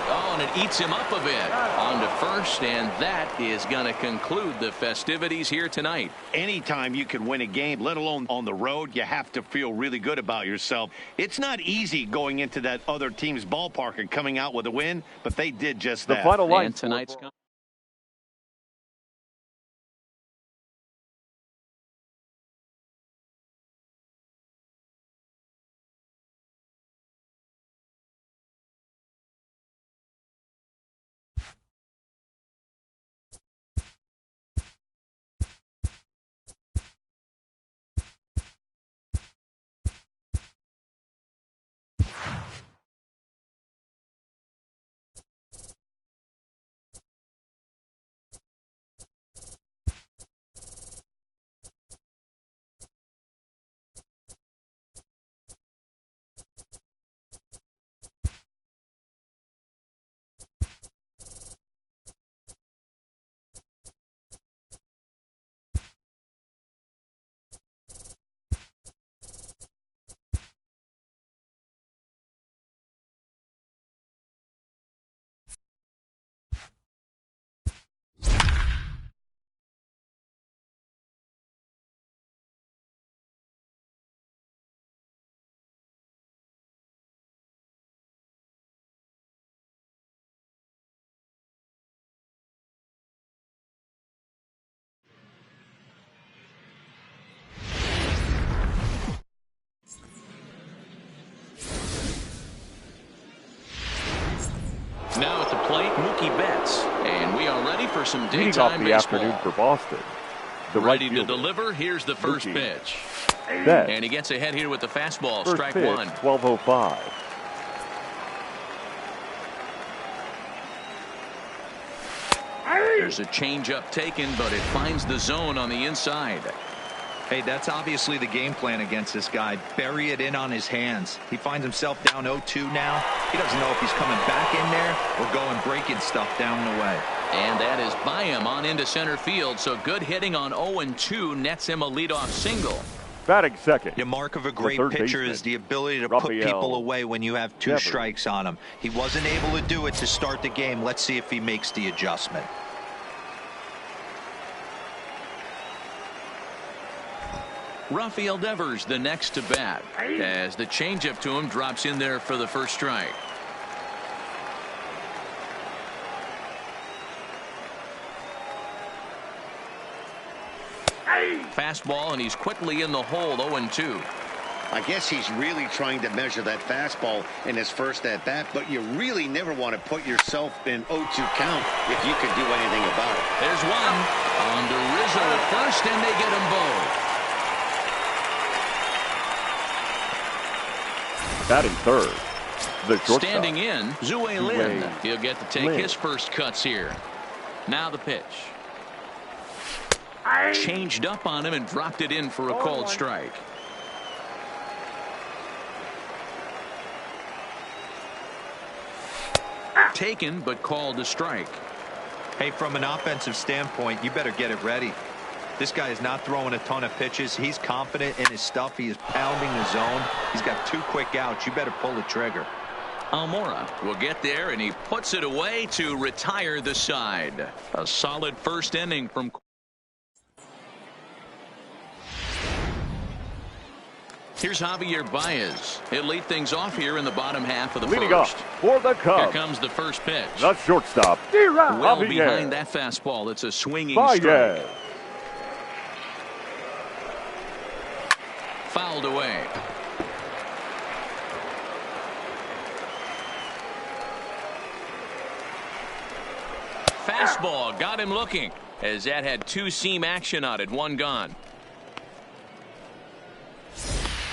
Oh, and it eats him up a bit. On to first, and that is going to conclude the festivities here tonight. Anytime you can win a game, let alone on the road, you have to feel really good about yourself. It's not easy going into that other team's ballpark and coming out with a win, but they did just that. The final line. And tonight's now at the plate, Mookie Betts, and we are ready for some daytime baseball. Afternoon for Boston. Ready to deliver. Here's the first pitch. And he gets ahead here with the fastball. First strike pitch, one. 12:05. There's a changeup taken, but it finds the zone on the inside. Hey, that's obviously the game plan against this guy. Bury it in on his hands. He finds himself down 0-2 now. He doesn't know if he's coming back in there or going breaking stuff down the way. And that is by him on into center field. So good hitting on 0-2 nets him a leadoff single. Batting second. The mark of a great pitcher is the ability to put people away when you have two strikes on him. He wasn't able to do it to start the game. Let's see if he makes the adjustment. Rafael Devers, the next to bat, as the changeup to him drops in there for the first strike. Fastball, and he's quickly in the hole, 0-2. I guess he's really trying to measure that fastball in his first at-bat, but you really never want to put yourself in 0-2 count if you can do anything about it. There's one. On to Rizzo at first, and they get them both. Batting third, the shortstop. Standing in, Zue Lin. He'll get to take his first cuts here. Now the pitch. Changed up on him and dropped it in for a called strike. Taken, but called a strike. Hey, from an offensive standpoint, you better get it ready. This guy is not throwing a ton of pitches. He's confident in his stuff. He is pounding the zone. He's got 2 quick outs. You better pull the trigger. Almora will get there, and he puts it away to retire the side. A solid first inning from... Here's Javier Baez. He'll lead things off here in the bottom half of the Leading first. up for the Cubs. Here comes the first pitch. The shortstop. Well behind that fastball. It's a swinging strike. Fouled away. Fastball got him looking, as that had 2-seam action on it. 1 gone.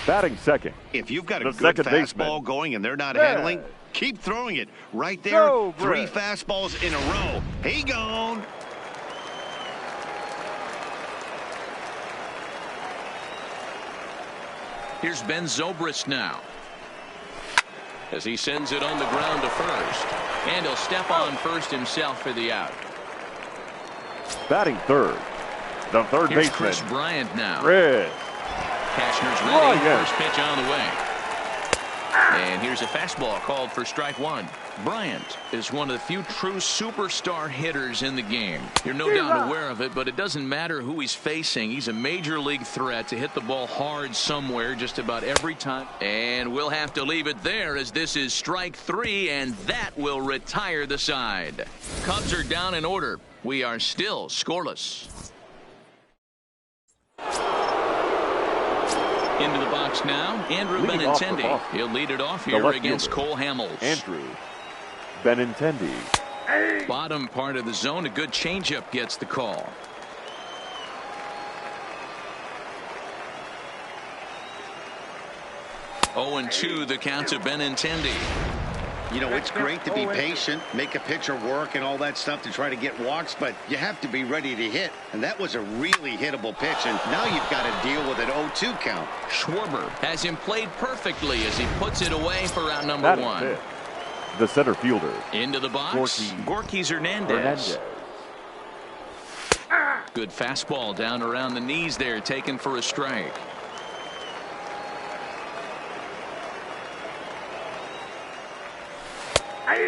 Batting second. If you've got a good fastball going and they're not handling, keep throwing it. Right there, 3 fastballs in a row. He gone. Here's Ben Zobrist now, as he sends it on the ground to first. And he'll step on first himself for the out. Batting third, the third Here's baseman. Chris Bryant now. Cashner's ready. First pitch on the way. And here's a fastball called for strike 1. Bryant is one of the few true superstar hitters in the game. You're no doubt aware of it, but it doesn't matter who he's facing. He's a major league threat to hit the ball hard somewhere just about every time. And we'll have to leave it there, as this is strike 3, and that will retire the side. Cubs are down in order. We are still scoreless. Into the box now, Andrew Benintendi. He'll lead it off here against Cole Hamels. Andrew Benintendi. Bottom part of the zone, a good changeup gets the call. Oh, 0-2 the count to Benintendi. You know, it's great to be patient, make a pitcher work and all that stuff to try to get walks, but you have to be ready to hit. And that was a really hittable pitch, and now you've got to deal with an 0-2 count. Schwarber has him played perfectly as he puts it away for out number 1. The center fielder. Into the box, Gorky Hernandez. Good fastball down around the knees there, taken for a strike.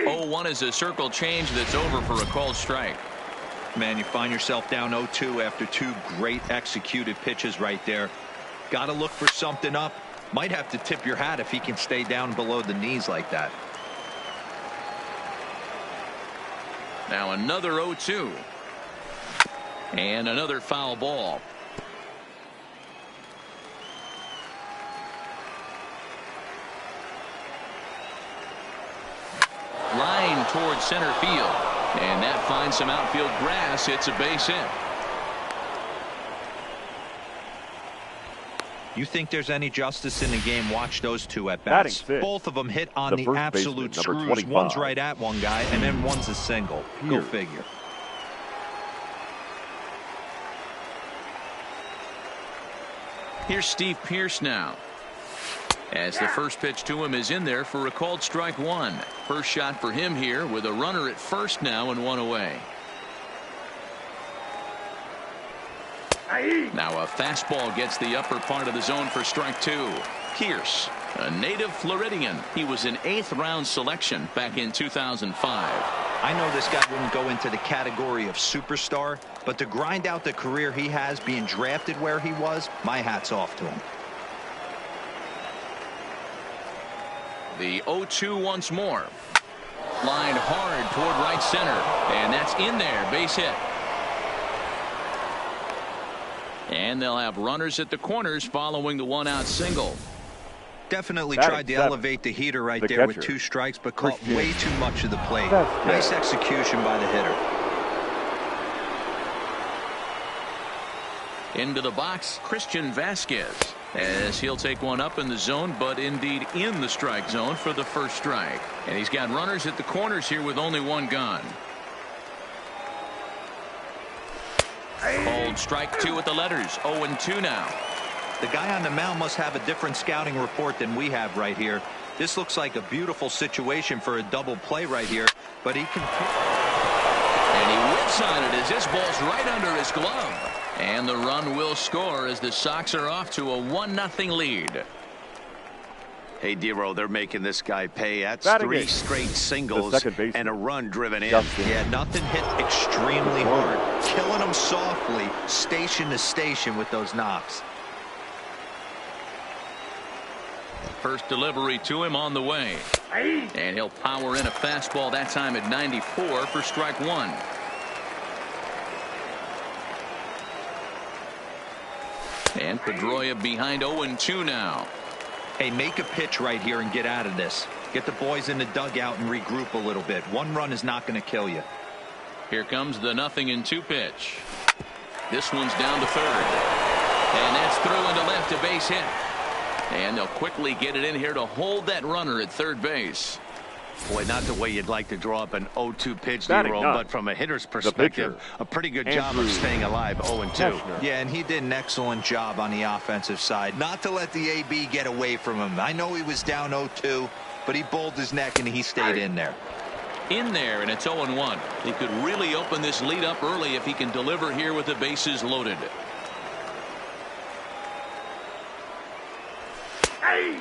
Oh, 1 is a circle change that's over for a called strike. Man, you find yourself down 0-2 after 2 great executed pitches right there. Got to look for something up. Might have to tip your hat if he can stay down below the knees like that. Now another 0-2. And another foul ball. Line towards center field, and that finds some outfield grass. It's a base hit. You think there's any justice in the game? Watch those 2 at bats. Both of them hit on the absolute screws. One's right at one guy, and then one's a single. Go figure. Here's Steve Pearce now, as the first pitch to him is in there for a called strike 1. First shot for him here, with a runner at first now and 1 away. Now a fastball gets the upper part of the zone for strike 2. Pearce, a native Floridian. He was an 8th round selection back in 2005. I know this guy wouldn't go into the category of superstar, but to grind out the career he has being drafted where he was, my hat's off to him. The 0-2 once more. Lined hard toward right center, and that's in there. Base hit. And they'll have runners at the corners following the 1-out single. Definitely tried to elevate the heater right there with 2 strikes, but caught way too much of the plate. Nice execution by the hitter. Into the box, Christian Vasquez, as he'll take one up in the zone, but indeed in the strike zone for the first strike. And he's got runners at the corners here with only 1 gone. Called strike 2 at the letters. 0-2 now. The guy on the mound must have a different scouting report than we have right here. This looks like a beautiful situation for a double play right here, but he can... And he whips on it as this ball's right under his glove. And the run will score as the Sox are off to a 1-0 lead. Hey, Dero, they're making this guy pay. That's 3 straight singles and a run driven in. Yeah, nothing hit extremely hard. Killing them softly, station to station with those knocks. First delivery to him on the way. And he'll power in a fastball that time at 94 for strike 1. And Pedroia behind 0-2 now. Hey, make a pitch right here and get out of this. Get the boys in the dugout and regroup a little bit. 1 run is not going to kill you. Here comes the 0-2 pitch. This one's down to third. And that's through into left, a base hit. And they'll quickly get it in here to hold that runner at third base. Boy, not the way you'd like to draw up an 0-2 pitch, Dero, but from a hitter's perspective, a pretty good job of staying alive. 0-2. Yeah, and he did an excellent job on the offensive side. Not to let the AB get away from him. I know he was down 0-2, but he bowled his neck and he stayed in there. In there, and it's 0-1. He could really open this lead up early if he can deliver here with the bases loaded.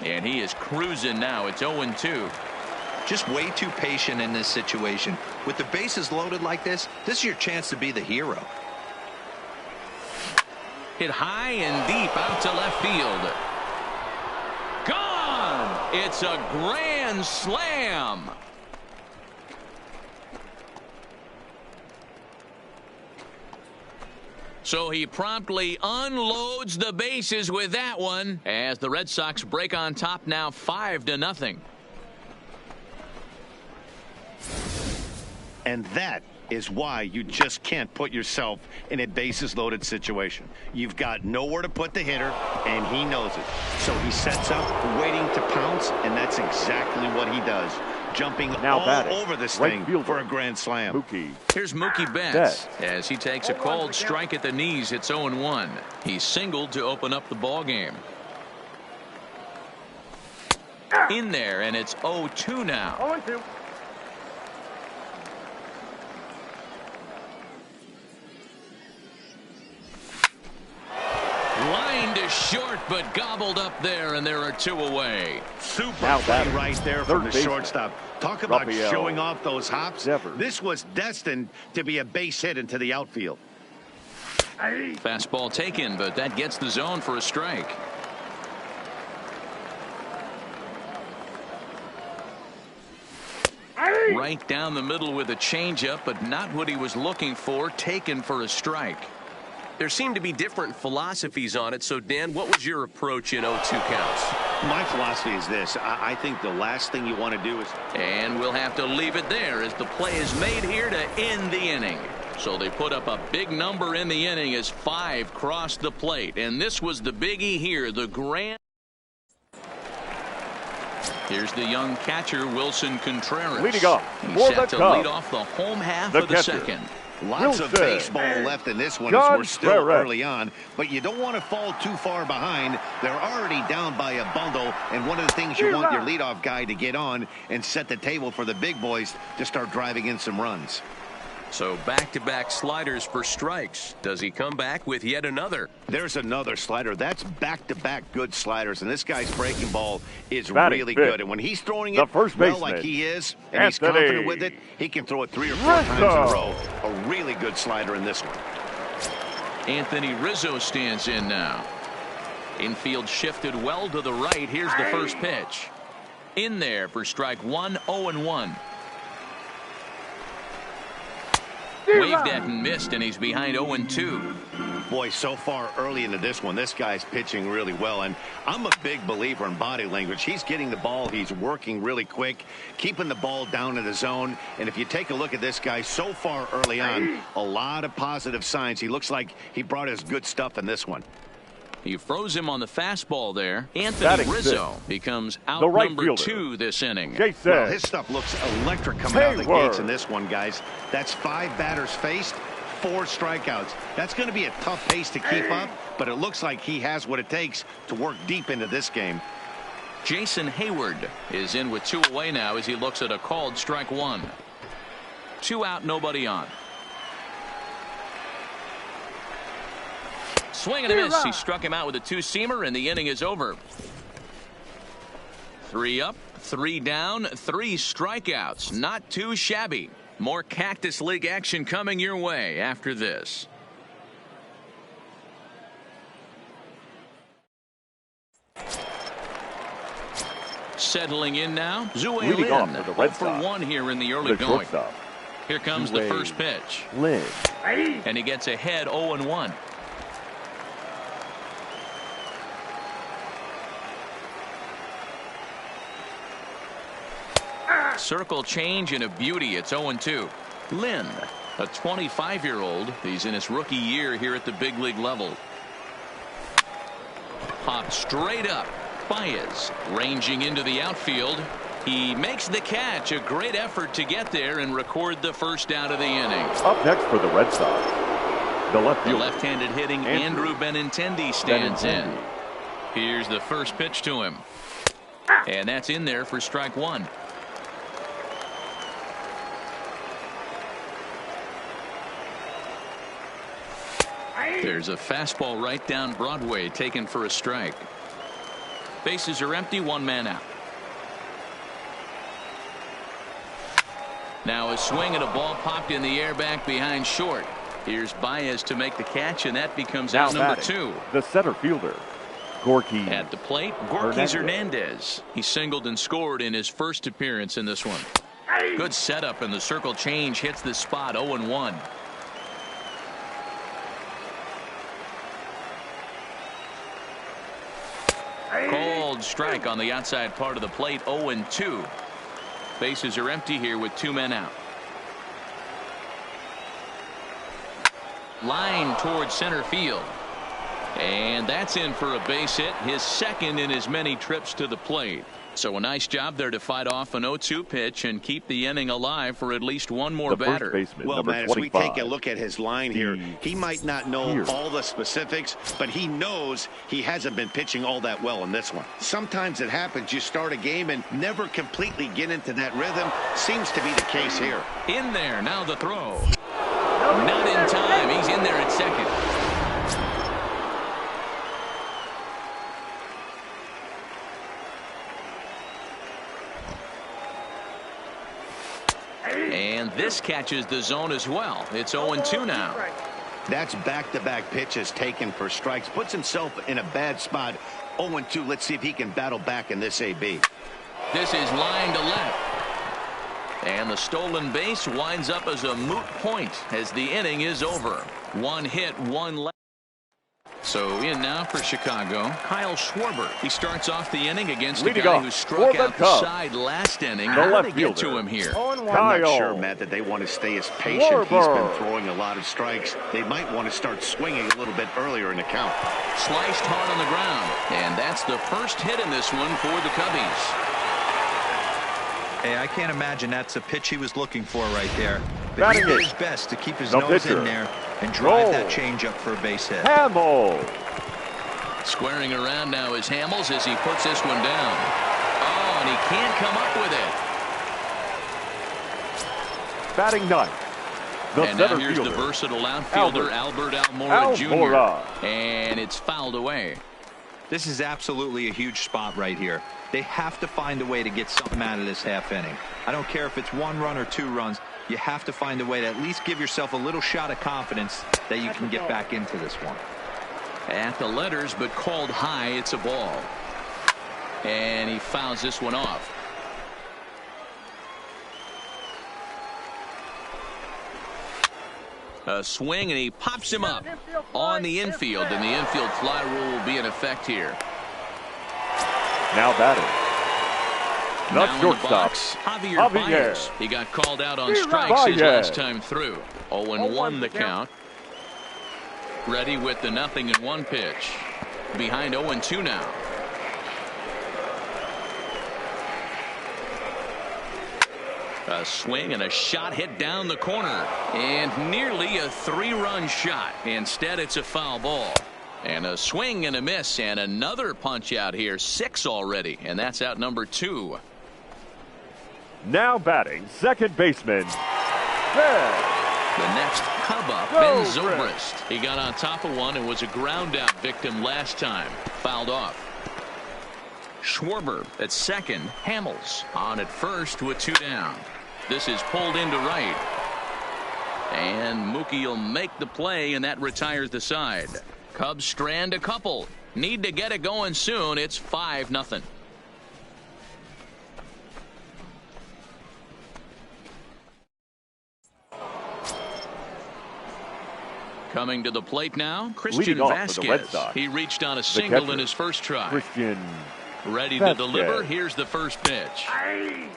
And he is cruising now. It's 0-2. Just way too patient in this situation. With the bases loaded like this is your chance to be the hero. Hit high and deep out to left field. Gone! It's a grand slam. So he promptly unloads the bases with that one as the Red Sox break on top now 5-0. And that is why you just can't put yourself in a bases loaded situation. You've got nowhere to put the hitter, and he knows it. So he sets up, waiting to pounce, and that's exactly what he does. Jumping all over this thing for a grand slam. Here's Mookie Betts as he takes a called strike at the knees. It's 0-1. He singled to open up the ball game. In there, and it's 0-2 now. 0-2. Line to short, but gobbled up there, and there are 2 away. Super play right there from the shortstop. Talk about showing off those hops. This was destined to be a base hit into the outfield. Fastball taken, but that gets the zone for a strike. Right down the middle with a changeup, but not what he was looking for. Taken for a strike. There seem to be different philosophies on it. So, Dan, what was your approach in 0-2 counts? My philosophy is this. I think the last thing you want to do is... And we'll have to leave it there as the play is made here to end the inning. So they put up a big number in the inning as 5 crossed the plate. And this was the biggie here, the grand... Here's the young catcher, Wilson Contreras. Leading off He's set to lead off the home half of the second. Lots of baseball left in this one as we're still early on, but you don't want to fall too far behind. They're already down by a bundle, and one of the things you want your leadoff guy to get on and set the table for the big boys to start driving in some runs. So back-to-back sliders for strikes. Does he come back with yet another? There's another slider. That's back-to-back good sliders, and this guy's breaking ball is really good. And when he's throwing it well like he is, and he's confident with it, he can throw it 3 or 4 times in a row. A really good slider in this one. Anthony Rizzo stands in now. Infield shifted well to the right. Here's the first pitch. In there for strike 1, 0-1. Waved at and missed, and he's behind 0-2. Boy, so far early into this one, this guy's pitching really well, and I'm a big believer in body language. He's getting the ball, he's working really quick, keeping the ball down in the zone, and if you take a look at this guy so far early on, a lot of positive signs. He looks like he brought his good stuff in this one. He froze him on the fastball there. Anthony Rizzo becomes out number 2 this inning. Well, his stuff looks electric coming out of the gates in this one, guys. That's 5 batters faced, 4 strikeouts. That's going to be a tough pace to keep up, but it looks like he has what it takes to work deep into this game. Jason Hayward is in with 2 away now as he looks at a called strike 1. 2 out, nobody on. Swing and a miss. He struck him out with a 2-seamer, and the inning is over. 3 up, 3 down, 3 strikeouts. Not too shabby. More Cactus League action coming your way after this. Settling in now, Zue Lin, 0-for-1 here in the early going. Here comes the first pitch. Lin. And he gets ahead 0-1. Circle change and a beauty. It's 0-2. Lin, a 25-year-old. He's in his rookie year here at the big league level. Popped straight up. Baez ranging into the outfield. He makes the catch. A great effort to get there and record the first out of the inning. Up next for the Red Sox, the left-handed hitting Andrew Benintendi stands in. Here's the first pitch to him. And that's in there for strike 1. There's a fastball right down Broadway taken for a strike. Bases are empty, 1 man out. Now a swing and a ball popped in the air back behind short. Here's Baez to make the catch, and that becomes out number 2. The center fielder, Gorky. At the plate, Gorky Hernandez. He singled and scored in his first appearance in this one. Good setup, and the circle change hits the spot. 0-1. Cold strike on the outside part of the plate. 0-2. Bases are empty here with 2 men out. Line towards center field. And that's in for a base hit, his second in as many trips to the plate. So a nice job there to fight off an 0-2 pitch and keep the inning alive for at least 1 more batter. Well, man, as we take a look at his line here, he might not know all the specifics, but he knows he hasn't been pitching all that well in this one. Sometimes it happens. You start a game and never completely get into that rhythm. Seems to be the case here. In there, now the throw. Not in time. He's in there at second. And this catches the zone as well. It's 0-2 now. That's back-to-back pitches taken for strikes. Puts himself in a bad spot. 0-2. Let's see if he can battle back in this AB. This is line to left. And the stolen base winds up as a moot point as the inning is over. 1 hit, 1 left. So in now for Chicago, Kyle Schwarber. He starts off the inning against the guy who struck out the side last inning. How did they get to him here? I'm not sure, Matt, that they want to stay as patient. He's been throwing a lot of strikes. They might want to start swinging a little bit earlier in the count. Sliced hard on the ground. And that's the first hit in this one for the Cubbies. Hey, I can't imagine that's a pitch he was looking for right there. But he did his best to keep his nose in there and drive that changeup for a base hit. Hamill. Squaring around now is Hamels as he puts this one down. Oh, and he can't come up with it. Batting ninth. And now here's the versatile outfielder, Albert Almora Jr. And it's fouled away. This is absolutely a huge spot right here. They have to find a way to get something out of this half inning. I don't care if it's 1 run or 2 runs. You have to find a way to at least give yourself a little shot of confidence that you can get back into this one. At the letters, but called high. It's a ball. And he fouls this one off. A swing, and he pops him up on the infield, and the infield fly rule will be in effect here. Now batting. The shortstop, Javier Baez. He got called out on strikes his last time through. 0-1 the count. Ready with the 0-1 pitch. Behind 0-2 now. A swing and a shot hit down the corner. And nearly a 3-run shot. Instead, it's a foul ball. And a swing and a miss, and another punch out here. 6 already, and that's out number 2. Now batting, second baseman, The next Cub up, Ben Zobrist. He got on top of one and was a ground out victim last time. Fouled off. Schwarber at second. Hamels on at first with 2 down. This is pulled into right. And Mookie will make the play, and that retires the side. Cubs strand a couple. Need to get it going soon. It's 5-0. Coming to the plate now, Christian Vasquez. He reached on a single in his first try. Ready to deliver. Here's the first pitch.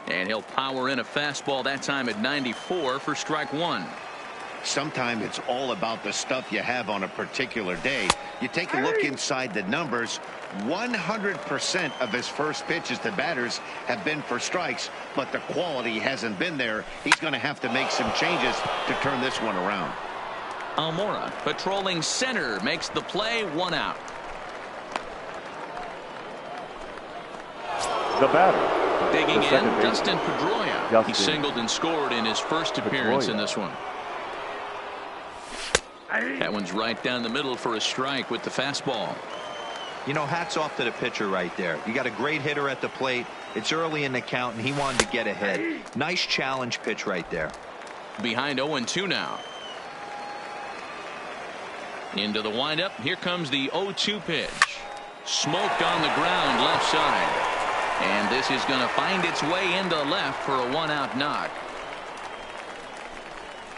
And he'll power in a fastball that time at 94 for strike 1. Sometimes it's all about the stuff you have on a particular day. You take a look inside the numbers. 100% of his first pitches to batters have been for strikes, but the quality hasn't been there. He's going to have to make some changes to turn this one around. Almora patrolling center makes the play. 1 out. The batter. Digging in, Dustin Pedroia. He singled and scored in his first appearance in this one. That one's right down the middle for a strike with the fastball. You know, hats off to the pitcher right there. You got a great hitter at the plate. It's early in the count, and he wanted to get ahead. Nice challenge pitch right there. Behind 0-2 now. Into the windup. Here comes the 0-2 pitch. Smoked on the ground left side. And this is going to find its way into left for a 1-out knock.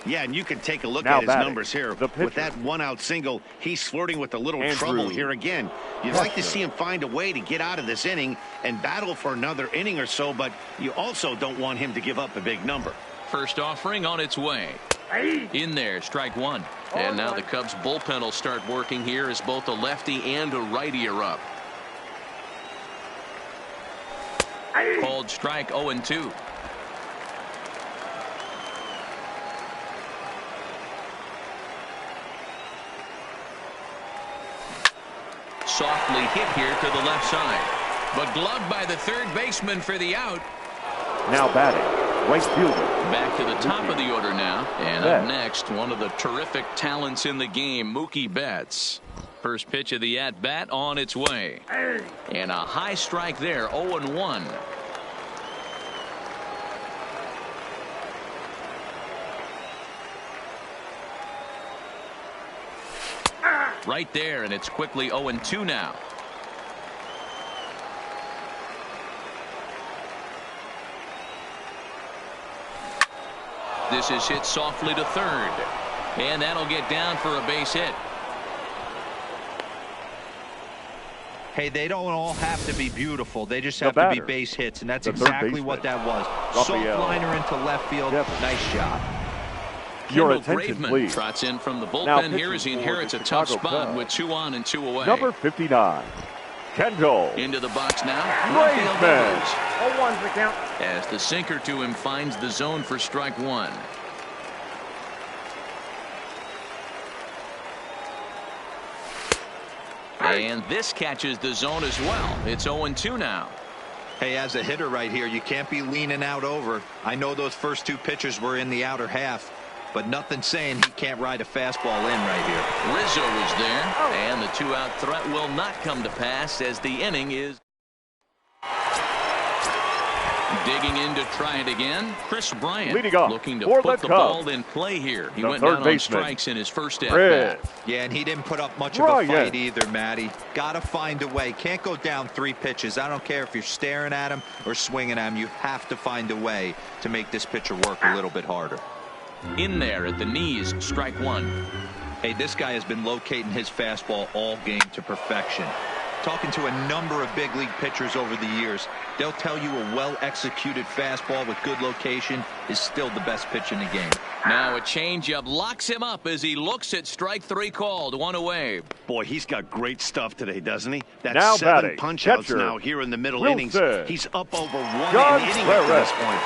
Yeah, and you can take a look at his numbers here. With that 1-out single, he's flirting with a little trouble here again. You'd like to see him find a way to get out of this inning and battle for another inning or so, but you also don't want him to give up a big number. First offering on its way. In there, strike 1. And now the Cubs bullpen will start working here as both a lefty and a righty are up. Called strike 0-2. Softly hit here to the left side, but gloved by the third baseman for the out. Now batting, right fielder. Back to the top of the order now, and up next, one of the terrific talents in the game, Mookie Betts. First pitch of the at-bat on its way. And a high strike there, 0-1. Right there, and it's quickly 0-2 now. This is hit softly to third, and that'll get down for a base hit. Hey, they don't all have to be beautiful. They just have to be base hits, and that's exactly what that was. Soft liner into left field. Nice job. Your attention, please. Trots in from the bullpen here as he inherits a tough spot with 2 on and 2 away. Number 59, Kendall. Into the box now. Raisman. 0-1 the count. As the sinker to him finds the zone for strike 1. And this catches the zone as well. It's 0-2 now. Hey, as a hitter right here, you can't be leaning out over. I know those first 2 pitches were in the outer half, but nothing saying he can't ride a fastball in right here. Rizzo is there, and the 2-out threat will not come to pass as the inning is digging in to try it again. Chris Bryant looking to put the ball in play here. He went down on strikes in his first at-bat. Yeah, and he didn't put up much of a fight either, Matty. Got to find a way. Can't go down 3 pitches. I don't care if you're staring at him or swinging at him. You have to find a way to make this pitcher work a little bit harder. In there at the knees, strike one. Hey, this guy has been locating his fastball all game to perfection. Talking to a number of big league pitchers over the years, they'll tell you a well-executed fastball with good location is still the best pitch in the game. Now a changeup locks him up as he looks at strike three called. One away. Boy, he's got great stuff today, doesn't he? That's now 7 punch-outs now here in the middle innings. He's up over 1 inning at this point.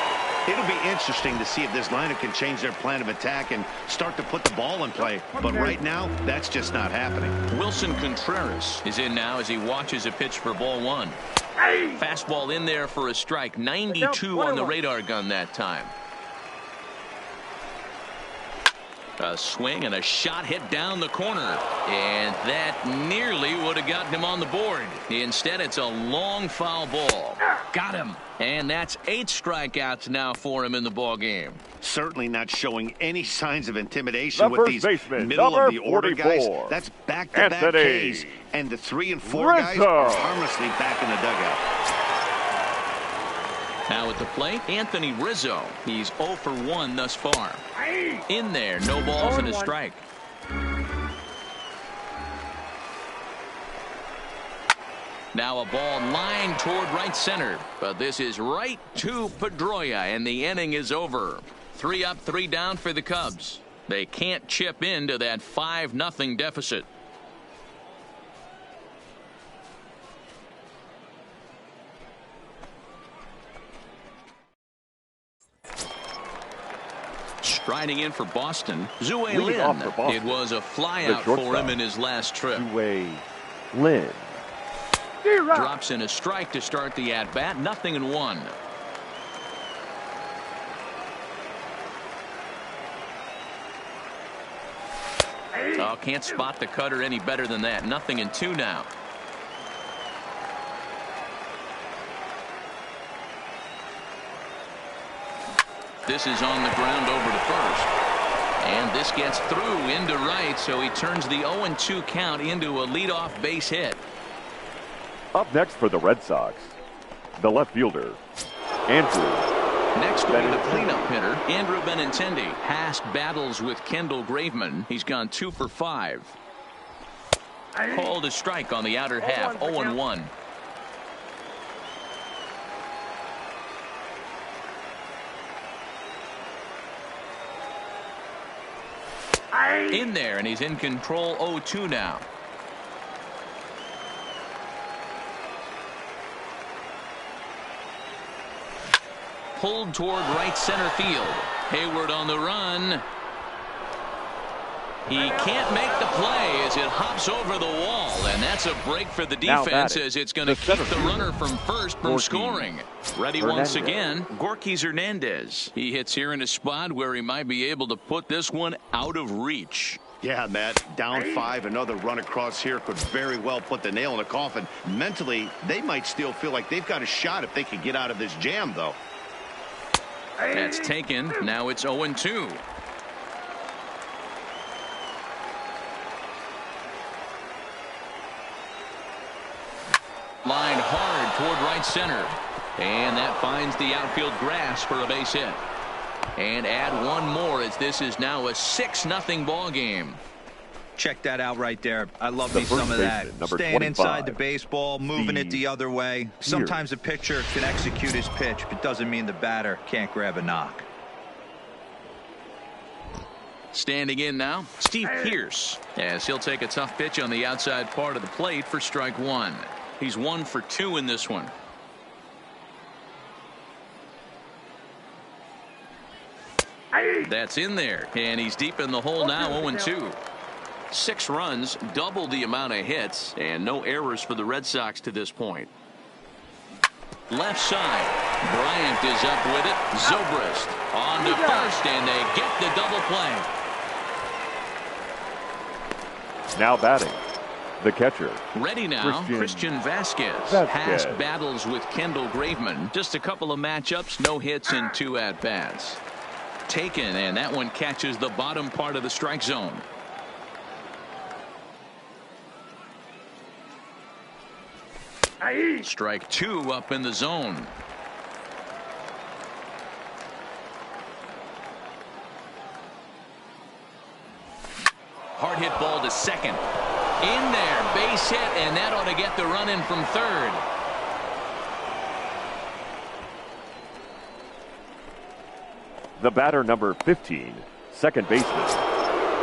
It'll be interesting to see if this lineup can change their plan of attack and start to put the ball in play. But right now, that's just not happening. Wilson Contreras is in now as he watches a pitch for ball one. Fastball in there for a strike. 92 on the radar gun that time. A swing and a shot hit down the corner. And that nearly would have gotten him on the board. Instead, it's a long foul ball. Got him. And that's 8 strikeouts now for him in the ball game. Certainly not showing any signs of intimidation with these middle-of-the-order guys. That's back-to-back Ks. And the 3 and 4 guys are harmlessly back in the dugout. Now at the plate, Anthony Rizzo. He's 0 for 1 thus far. In there, no balls and a strike. Now a ball lined toward right center. But this is right to Pedroia, and the inning is over. 3 up, 3 down for the Cubs. They can't chip into that 5-0 deficit. Striding in for Boston, Zue Lin. It was a flyout for him in his last trip. Zue Lin. Drops in a strike to start the at-bat. 0-1. Oh, can't spot the cutter any better than that. 0-2 now. This is on the ground over to first. And this gets through into right, so he turns the 0-2 count into a leadoff base hit. Up next for the Red Sox, the left fielder, Andrew. Next will be the cleanup hitter, Andrew Benintendi. Past battles with Kendall Graveman. He's gone 2 for 5. Called a strike on the outer half, 0-1. In there, and he's in control. 0-2 now. Pulled toward right center field. Hayward on the run. He can't make the play as it hops over the wall, and that's a break for the defense as it's going to keep the runner from first from scoring. Ready once again, Gorkys Hernandez. He hits here in a spot where he might be able to put this one out of reach. Yeah, Matt, down 5, another run across here could very well put the nail in the coffin. Mentally, they might still feel like they've got a shot if they can get out of this jam, though. That's taken. Now it's 0-2. Line hard toward right center. And that finds the outfield grass for a base hit. And add one more as this is now a 6-0 ball game. Check that out right there. I love me some of that. Staying 25. Inside the baseball, moving it the other way. Sometimes a pitcher can execute his pitch, but doesn't mean the batter can't grab a knock. Standing in now, Steve Pearce, as he'll take a tough pitch on the outside part of the plate for strike 1. He's 1 for 2 in this one. That's in there, and he's deep in the hole now. 0-2. 6 runs, double the amount of hits, and no errors for the Red Sox to this point. Left side, Bryant is up with it. Zobrist on to first, and they get the double play. Now batting, the catcher. Ready now, Christian Vasquez. Past battles with Kendall Graveman. Just a couple of matchups, no hits in 2 at-bats. Taken, and that one catches the bottom part of the strike zone. Strike 2 up in the zone. Hard hit ball to second. In there, base hit, and that ought to get the run in from third. The batter, number 15, second baseman.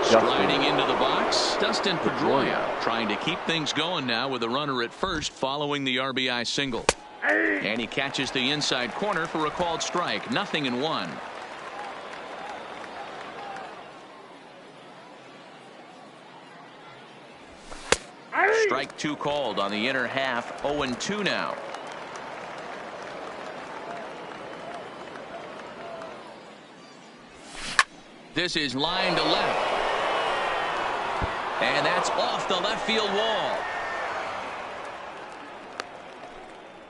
Striding into the box, Dustin Pedroia trying to keep things going now with a runner at first following the RBI single. And he catches the inside corner for a called strike. 0-1. Strike 2 called on the inner half. 0-2 now. This is line to left. And that's off the left field wall.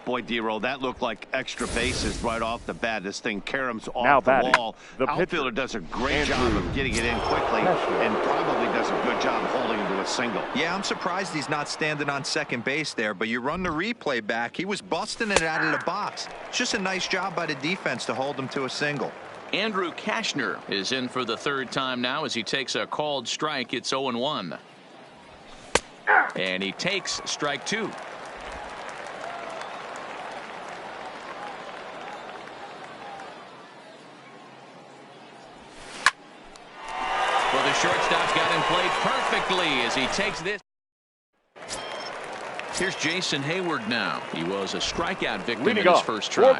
Boy, D-Roll, that looked like extra bases right off the bat. This thing caroms off now the wall. The outfielder does a great job of getting it in quickly and probably does a good job holding him to a single. Yeah, I'm surprised he's not standing on second base there, but you run the replay back. He was busting it out of the box. It's just a nice job by the defense to hold him to a single. Andrew Kashner is in for the third time now as he takes a called strike. It's 0-1. And he takes strike 2. Well, the shortstop's got him played perfectly as he takes this. Here's Jason Hayward now. He was a strikeout victim in his first try.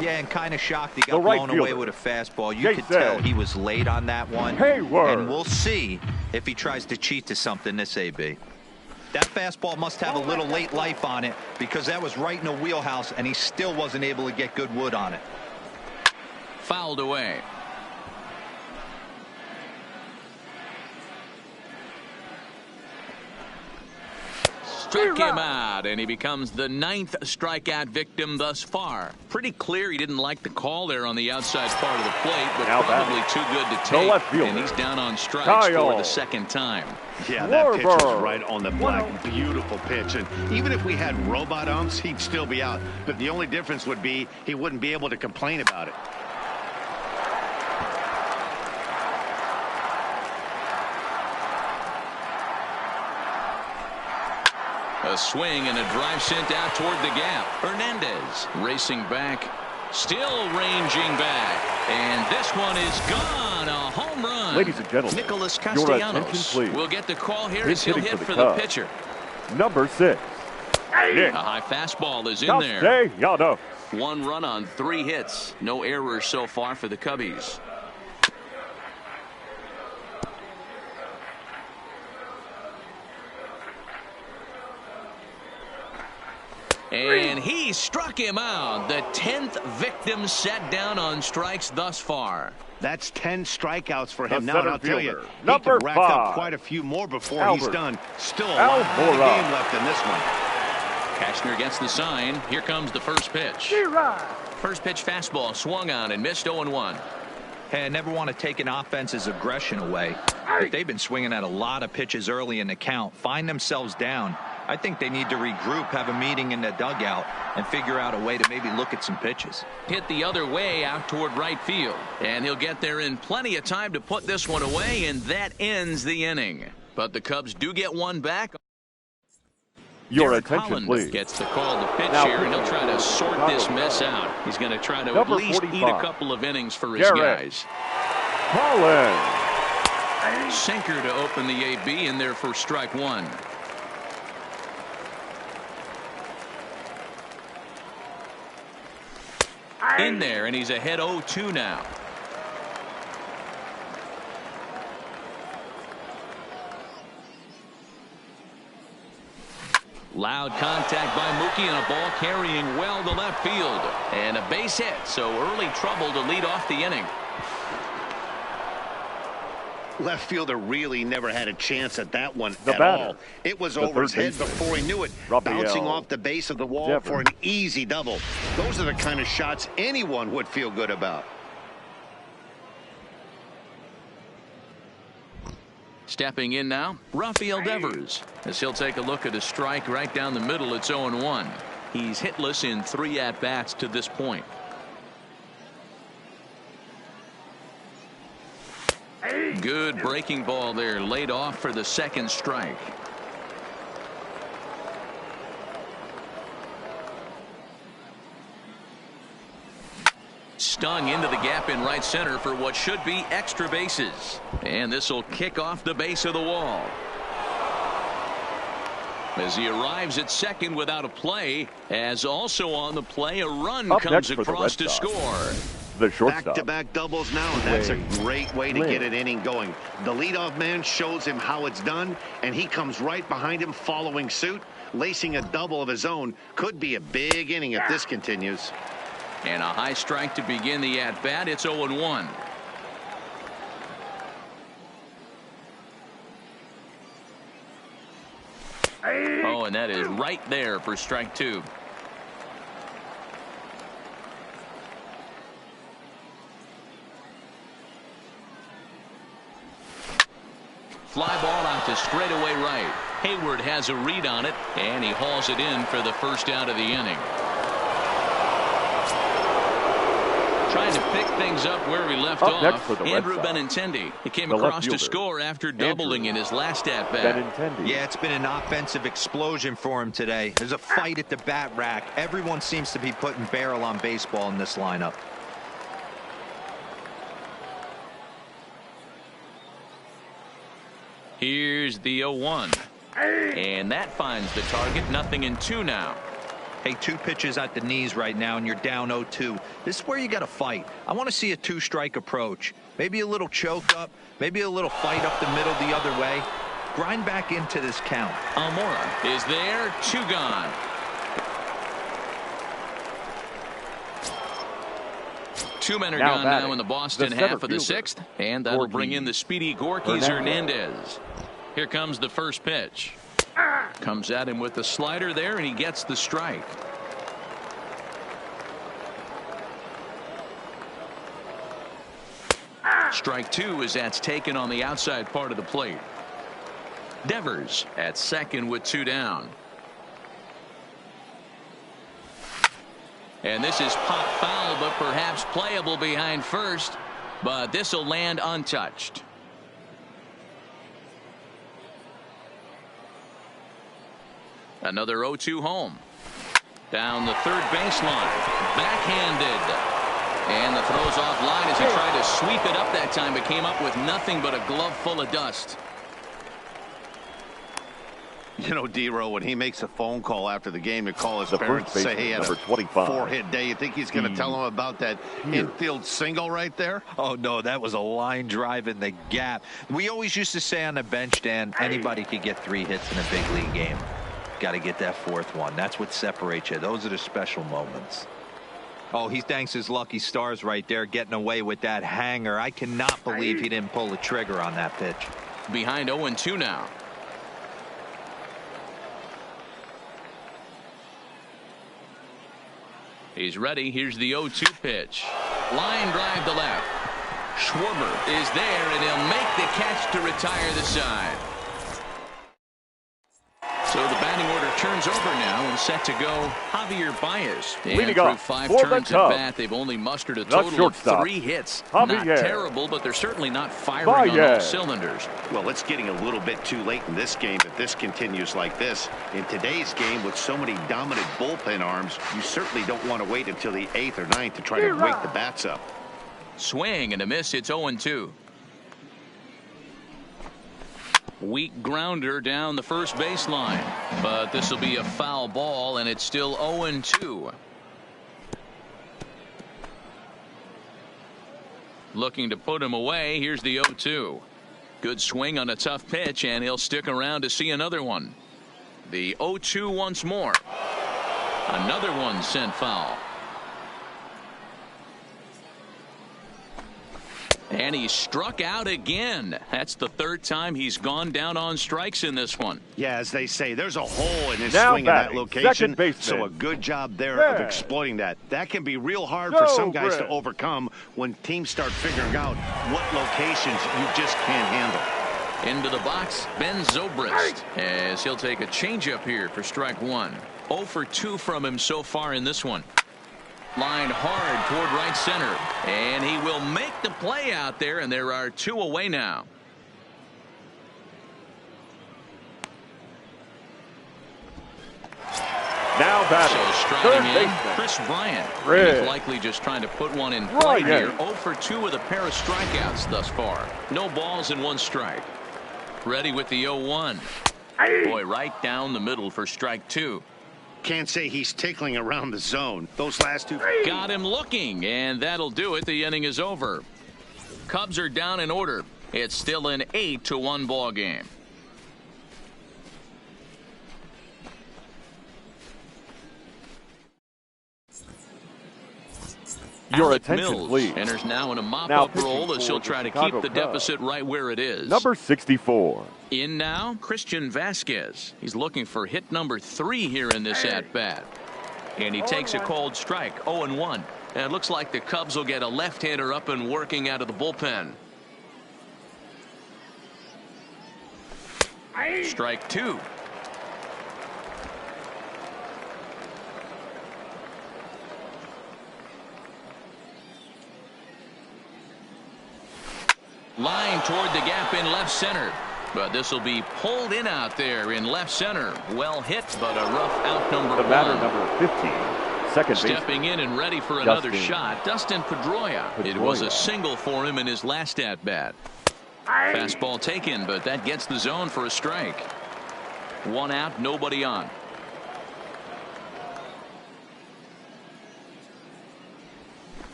Yeah, and kind of shocked he got blown away with a fastball. You could tell he was late on that one. Hayward. And we'll see if he tries to cheat to something this AB. That fastball must have a little late life on it because that was right in the wheelhouse, and he still wasn't able to get good wood on it. Fouled away. Struck him out, and he becomes the 9th strikeout victim thus far. Pretty clear he didn't like the call there on the outside part of the plate, but probably too good to take, and he's down on strikes for the second time. Yeah, that pitch was right on the black. Beautiful pitch, and even if we had robot umps, he'd still be out. But the only difference would be he wouldn't be able to complain about it. A swing and a drive sent out toward the gap. Hernandez racing back, still ranging back, and this one is gone. A home run. Ladies and gentlemen, Nicholas your attention, Castellanos please. will get the call here as he'll hit for Cubs. the pitcher. Number 6. A high fastball is in there. 1 run on 3 hits. No errors so far for the Cubbies. And he struck him out. The 10th victim set down on strikes thus far. That's 10 strikeouts for him now, and I'll tell you, he could rack up quite a few more before he's done. Still a lot of game left in this one. Kashner gets the sign. Here comes the first pitch. First pitch fastball swung on and missed. 0-1. Hey, I never want to take an offense's aggression away, but they've been swinging at a lot of pitches early in the count. Find themselves down. I think they need to regroup, have a meeting in the dugout, and figure out a way to maybe look at some pitches. Hit the other way out toward right field, and he'll get there in plenty of time to put this one away, and that ends the inning. But the Cubs do get one back. Your Derek attention, Holland please. Gets the call to pitch Now, here, and he'll try to sort this mess out. He's going to try to at least 45. eat a couple of innings for his guys. Holland. Sinker to open the AB in there for strike 1. In there, and he's ahead 0-2 now. Loud contact by Mookie and a ball carrying well to left field. And a base hit, so early trouble to lead off the inning. Left fielder really never had a chance at that one at all. It was over his head before he knew it, bouncing off the base of the wall for an easy double. Those are the kind of shots anyone would feel good about. Stepping in now, Rafael Devers, as he'll take a look at a strike right down the middle. It's 0-1. He's hitless in 3 at-bats to this point. Good Good breaking ball there, laid off for the second strike. Stung into the gap in right center for what should be extra bases. And this will kick off the base of the wall. As he arrives at second without a play, as also on the play, a run comes across to score. The shortstop. Back-to-back doubles now, and that's a great way to get an inning going. The leadoff man shows him how it's done, and he comes right behind him following suit, lacing a double of his own. Could be a big inning if this continues. And a high strike to begin the at-bat. It's 0-1. Oh, and that is right there for strike two. Fly ball out to straightaway right. Hayward has a read on it, and he hauls it in for the first out of the inning. Trying to pick things up where we left off. Andrew Benintendi. He came across to score after doubling in his last at-bat. Yeah, it's been an offensive explosion for him today. There's a fight at the bat rack. Everyone seems to be putting barrel on baseball in this lineup. Here's the 0-1. And that finds the target. 0-2 now. Hey, 2 pitches at the knees right now, and you're down 0-2. This is where you got to fight. I want to see a 2-strike approach. Maybe a little choke up, maybe a little fight up the middle the other way. Grind back into this count. Almora is there, 2 gone. Two men are gone now in the Boston half of the 6th, and that'll bring in the speedy Gorky Hernandez. Here comes the first pitch. Comes at him with the slider there, and he gets the strike. Strike 2 as that's taken on the outside part of the plate. Devers at second with 2 down. And this is pop foul, but perhaps playable behind first. But this will land untouched. Another 0-2 home. Down the third baseline. Backhanded. And the throw's off line as he tried to sweep it up that time, but came up with nothing but a glove full of dust. You know, D-Row, when he makes a phone call after the game to call his parents, say he had a 4-hit day, you think he's going to tell him about that infield single right there? Oh, no, that was a line drive in the gap. We always used to say on the bench, Dan, anybody could get 3 hits in a big league game. Got to get that 4th one. That's what separates you. Those are the special moments. Oh, he thanks his lucky stars right there, getting away with that hanger. I cannot believe he didn't pull the trigger on that pitch. Behind 0-2 now. He's ready. Here's the 0-2 pitch. Line drive to left. Schwarber is there, and he'll make the catch to retire the side. So the batting order turns over now and set to go Javier Baez. And through 5 turns at bat, they've only mustered a total of 3 hits. Not terrible, but they're certainly not firing on all cylinders. Well, it's getting a little bit too late in this game if this continues like this. In today's game, with so many dominant bullpen arms, you certainly don't want to wait until the 8th or 9th to try to wake the bats up. Swing and a miss. It's 0-2. Weak grounder down the first baseline, but this will be a foul ball, and it's still 0-2. Looking to put him away. Here's the 0-2. Good swing on a tough pitch, and he'll stick around to see another one. The 0-2 once more. Another one sent foul. And he struck out again. That's the 3rd time he's gone down on strikes in this one. Yeah, as they say, there's a hole in his swing in that location. So a good job there of exploiting that. That can be real hard for some guys to overcome when teams start figuring out what locations you just can't handle. Into the box, Ben Zobrist, as he'll take a changeup here for strike 1. 0 for 2 from him so far in this one. Line hard toward right center, and he will make the play out there, and there are 2 away now. Now batting. So striking in, Chris Bryant. He's likely just trying to put one in play here. 0 for 2 with a pair of strikeouts thus far. No balls and 1 strike. Ready with the 0-1. Boy, right down the middle for strike 2. Can't say he's tickling around the zone. Those last 2. Got him looking, and that'll do it. The inning is over. Cubs are down in order. It's still an 8-1 ball game. Your Alec attention, Mills please. Enters now in a mop-up role as he'll try to keep the deficit right where it is. Number 64. In now, Christian Vasquez. He's looking for hit number 3 here in this at-bat. And he takes a cold strike, 0-1. And it looks like the Cubs will get a left-hander up and working out of the bullpen. Strike 2. Line toward the gap in left center. But this will be pulled in out there in left center. Well hit, but a rough out number 1. The batter, number 15. Second base. Stepping in and ready for another shot, Dustin Pedroia. It was a single for him in his last at-bat. Fastball taken, but that gets the zone for a strike. 1 out, nobody on.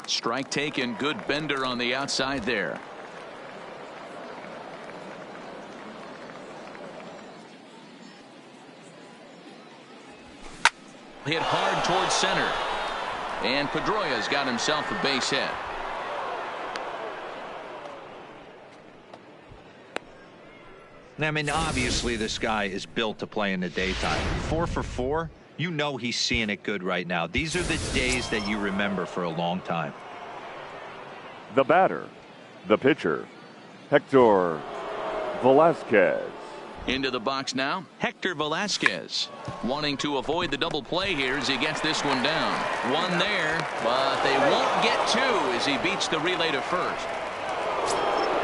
Strike taken, good bender on the outside there. Hit hard towards center. And Pedroia's got himself a base hit. I mean, obviously this guy is built to play in the daytime. 4 for 4. You know he's seeing it good right now. These are the days that you remember for a long time. The batter, the pitcher, Hector Velasquez. Into the box now, Hector Velasquez. Wanting to avoid the double play here as he gets this one down. 1 there, but they won't get 2 as he beats the relay to first.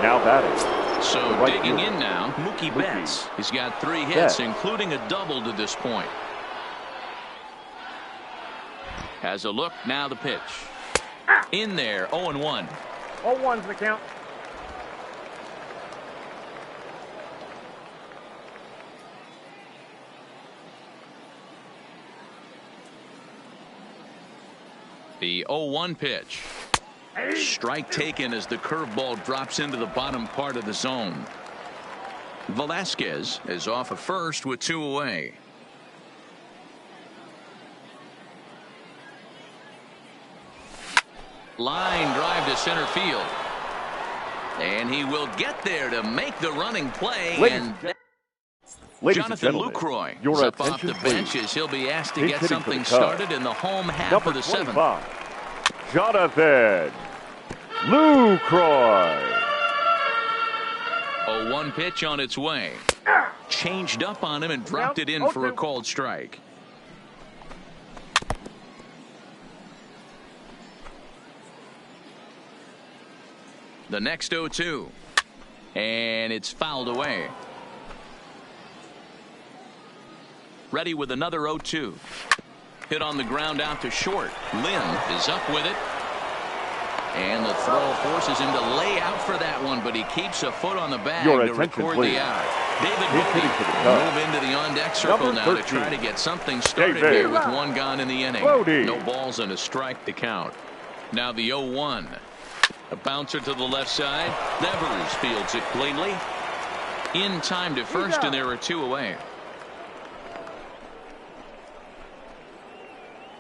Now batting. So digging in now, Mookie Betts. He's got 3 hits, including a double to this point. Has a look, now the pitch. In there, 0-1. 0-1's the count. The 0-1 pitch. Strike taken as the curveball drops into the bottom part of the zone. Velasquez is off at first with 2 away. Line drive to center field. And he will get there to make the running play. Jonathan Lucroy is up off the bench as he'll be asked to get something started in the home half of the 7th. Jonathan Lucroy. 0-1 pitch on its way. Changed up on him and dropped it in for a called strike. The next 0-2. And it's fouled away. Ready with another 0-2. Hit on the ground out to short. Lynn is up with it. And the throw forces him to lay out for that one, but he keeps a foot on the bag to record the out. David Bodie move into the on-deck circle now to try to get something started here with 1 gone in the inning. No balls and a strike to count. Now the 0-1. A bouncer to the left side. Nevers fields it cleanly. In time to first, and there are 2 away.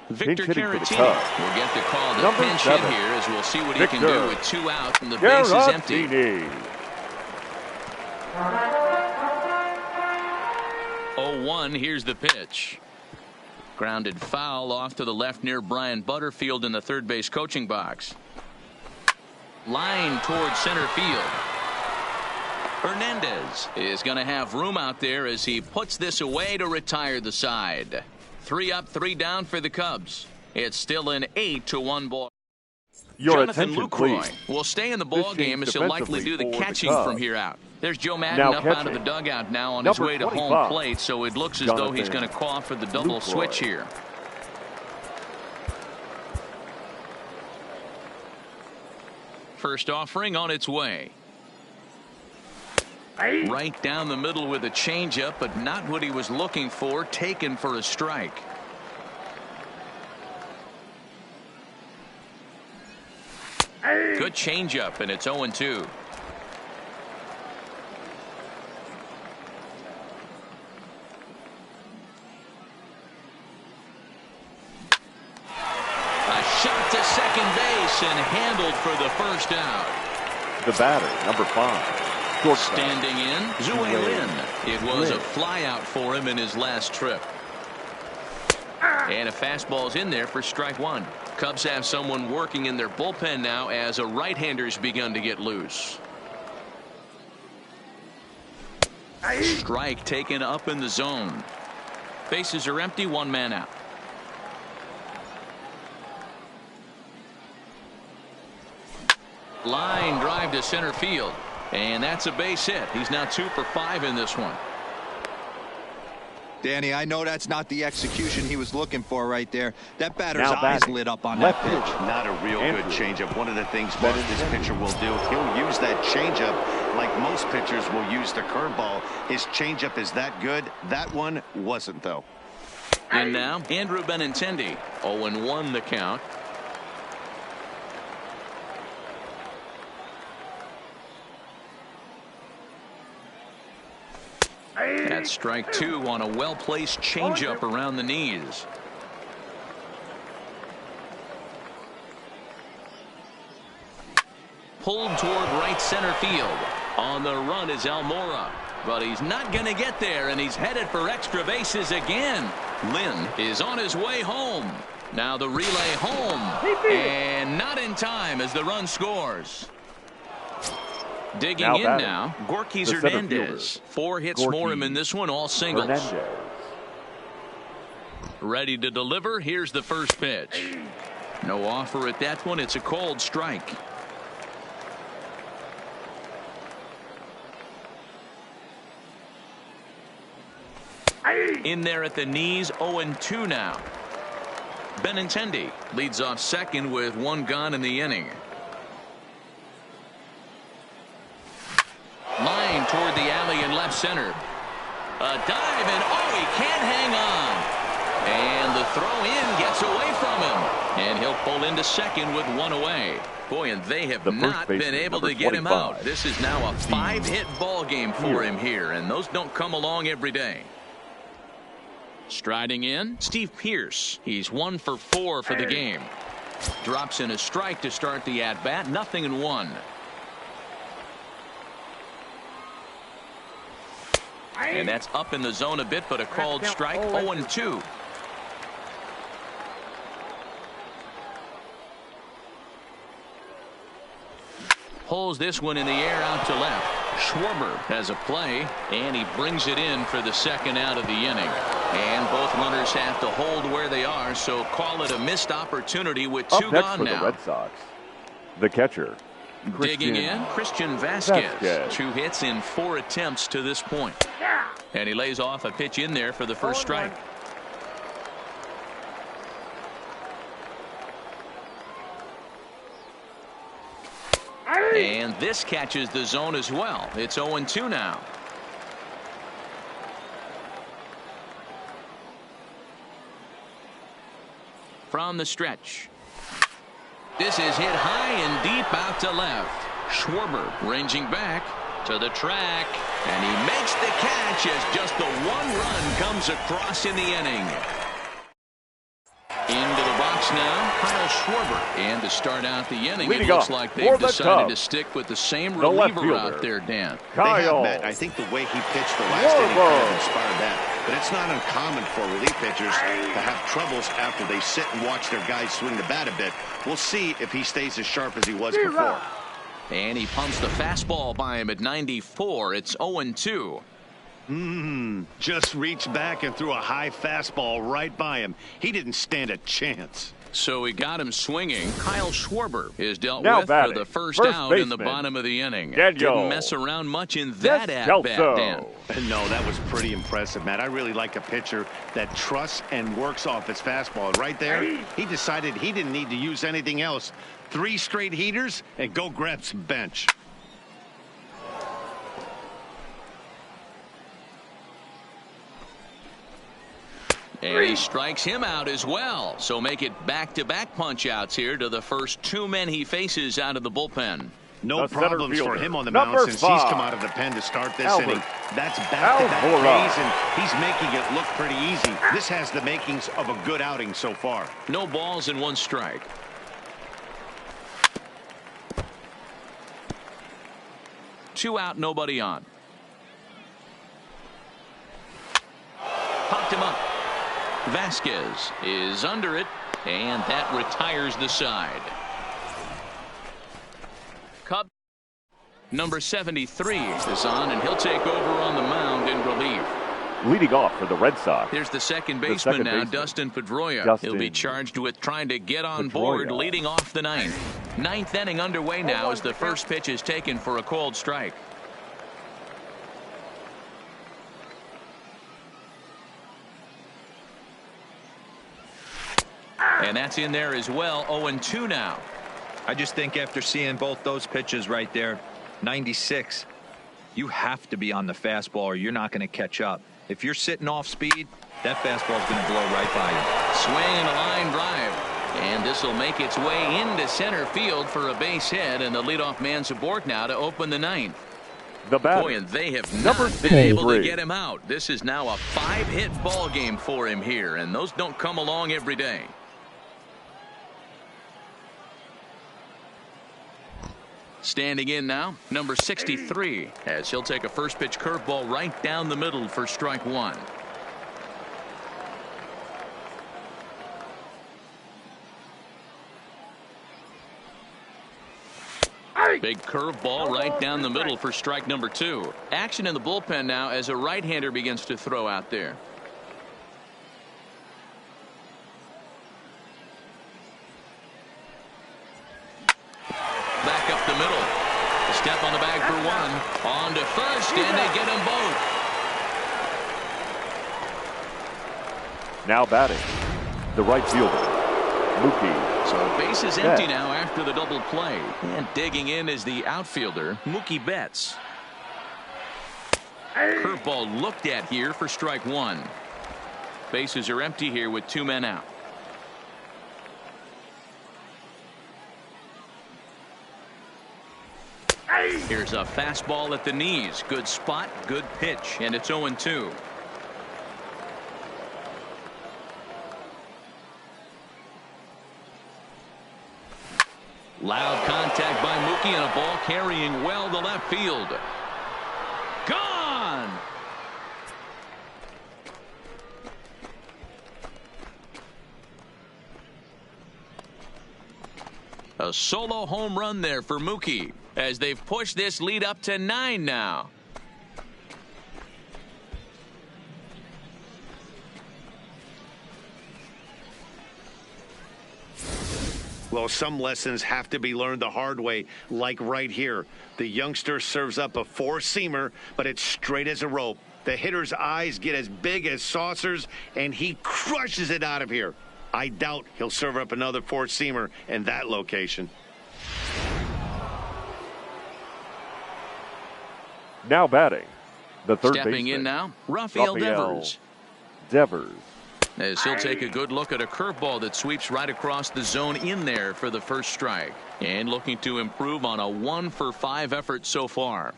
Victor Caratini will get the call to pinch hit here as we'll see what he can do with 2 out and the base is empty. 0-1, here's the pitch. Grounded foul off to the left near Brian Butterfield in the third base coaching box. Line towards center field. Hernandez is going to have room out there as he puts this away to retire the side. 3 up, 3 down for the Cubs. It's still an 8-1 ball. Jonathan Lucroy will stay in the ball game as he'll likely do the catching from here out. There's Joe Madden up out of the dugout now on his way to home plate, so it looks as though he's going to call for the double switch here. First offering on its way. Right down the middle with a changeup, but not what he was looking for, taken for a strike. Good changeup, and it's 0-2. Shot to second base and handled for the first out. The batter, number 5. Shortstop. Standing in, Zui Lin. It was a fly out for him in his last trip. And a fastball's in there for strike 1. Cubs have someone working in their bullpen now as a right-hander's begun to get loose. Strike taken up in the zone. Bases are empty, 1 man out. Line drive to center field, and that's a base hit. He's now 2 for 5 in this one. Danny, I know that's not the execution he was looking for right there. That batter's eyes lit up on that pitch. Not a real good changeup. One of the things this pitcher will do, he'll use that changeup like most pitchers will use the curveball. His changeup is that good. That one wasn't, though. And now, Andrew Benintendi, 0-1 the count. That's strike 2 on a well-placed changeup around the knees. Pulled toward right center field. On the run is Almora, but he's not going to get there, and he's headed for extra bases again. Lynn is on his way home. Now the relay home, and not in time as the run scores. Digging in now, Gorky Hernandez. 4 hits for him in this one, all singles. Ready to deliver. Here's the first pitch. No offer at that one. It's a cold strike. In there at the knees, 0-2 now. Benintendi leads off second with 1 gone in the inning. Line toward the alley in left center. A dive, and he can't hang on. And the throw in gets away from him. And he'll pull into second with 1 away. Boy, and they have not been able to get him out. This is now a 5-hit ball game for him here, and those don't come along every day. Striding in, Steve Pearce. He's 1 for 4 for the game. Drops in a strike to start the at-bat. 0-1. And that's up in the zone a bit, but a called strike. 0-2. Pulls this one in the air out to left. Schwarber has a play, and he brings it in for the second out of the inning. And both runners have to hold where they are, so call it a missed opportunity with 2 gone now. The Red Sox, the catcher. Digging in, Christian Vasquez. 2 hits in 4 attempts to this point. And he lays off a pitch in there for the first strike. And this catches the zone as well. It's 0-2 now. From the stretch. This is hit high and deep out to left. Schwarber ranging back to the track, and he makes the catch as just the 1 run comes across in the inning. Into the box now, Kyle Schwarber. And to start out the inning, it looks like they've decided to stick with the same reliever out there, Dan. Kyle. I think the way he pitched the last inning kind of inspired that. But it's not uncommon for relief pitchers to have troubles after they sit and watch their guys swing the bat a bit. We'll see if he stays as sharp as he was before. And he pumps the fastball by him at 94. It's 0-2. Just reached back and threw a high fastball right by him. He didn't stand a chance. So he got him swinging. Kyle Schwarber is dealt Now with batting, for the first out in the bottom of the inning. Didn't mess around much in that at-bat, Dan. No, that was pretty impressive, Matt. I really like a pitcher that trusts and works off his fastball. And right there, he decided he didn't need to use anything else. 3 straight heaters and go grab some bench. And he strikes him out as well. So make it back-to-back punch-outs here to the first 2 men he faces out of the bullpen. No problems for him on the mound since he's come out of the pen to start this inning. That's back-to-back Ks, and he's making it look pretty easy. This has the makings of a good outing so far. No balls and 1 strike. Two out, nobody on. Popped him up. Vasquez is under it, and that retires the side. Cub number 73 is on, and he'll take over on the mound in relief. Leading off for the Red Sox. Here's the second baseman now, Dustin Pedroia. He'll be charged with trying to get on board, leading off the 9th. 9th inning underway now as the first pitch is taken for a called strike. And that's in there as well. 0-2 now. I just think after seeing both those pitches right there, 96, you have to be on the fastball or you're not going to catch up. If you're sitting off speed, that fastball is going to blow right by you. Swing and a line drive. And this will make its way into center field for a base hit, and the leadoff man's aboard now to open the 9th. The batter, boy, and they have not been able to get him out. This is now a 5-hit ball game for him here, and those don't come along every day. Standing in now, number 63, as he'll take a first pitch curveball right down the middle for strike 1. Big curveball right down the middle for strike number 2. Action in the bullpen now as a right-hander begins to throw out there. Back up the middle. A step on the bag for 1. On to first, and they get them both. Now batting, the right fielder, Mookie. So base is empty now after the double play. And digging in is the outfielder, Mookie Betts. Curveball looked at here for strike 1. Bases are empty here with 2 men out. Here's a fastball at the knees. Good spot, good pitch, and it's 0-2. Loud contact by Mookie and a ball carrying well to left field. Gone! A solo home run there for Mookie as they've pushed this lead up to 9 now. Well, some lessons have to be learned the hard way, like right here. The youngster serves up a 4-seamer, but it's straight as a rope. The hitter's eyes get as big as saucers, and he crushes it out of here. I doubt he'll serve up another 4-seamer in that location. Now batting, the third baseman. Stepping in now, Rafael Devers. As he'll take a good look at a curveball that sweeps right across the zone in there for the first strike. And looking to improve on a 1-for-5 effort so far.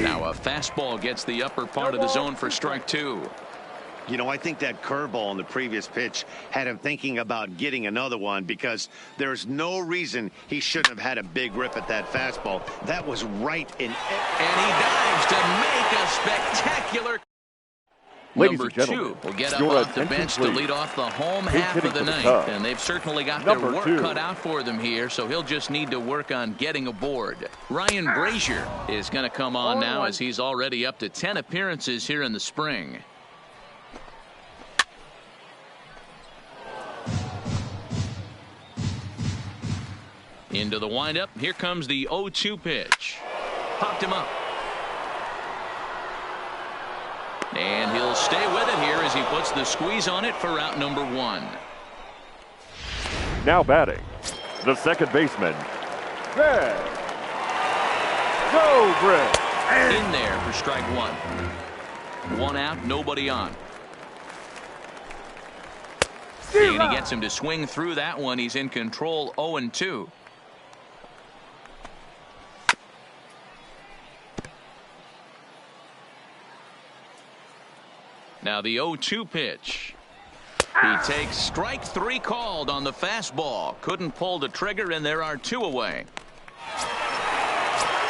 Now a fastball gets the upper part of the zone for strike 2. You know, I think that curveball on the previous pitch had him thinking about getting another one, because there's no reason he shouldn't have had a big rip at that fastball. That was right in. And he dives to make a spectacular. Ladies Number and gentlemen, 2 will get up your off the attention, bench to please. lead off the home Who's half hitting of the for the ninth, Cubs? and they've certainly got Number their work 2. cut out for them here, so he'll just need to work on getting aboard. Ryan Brazier is going to come on now as he's already up to 10 appearances here in the spring. Into the windup. Here comes the 0-2 pitch. Popped him up. And he'll stay with it here as he puts the squeeze on it for out number 1. Now batting, the second baseman, Greg. Go, Greg. In there for strike 1. 1 out, nobody on. And he gets him to swing through that one. He's in control, 0-2. Now the 0-2 pitch. He takes strike 3 called on the fastball. Couldn't pull the trigger, and there are 2 away.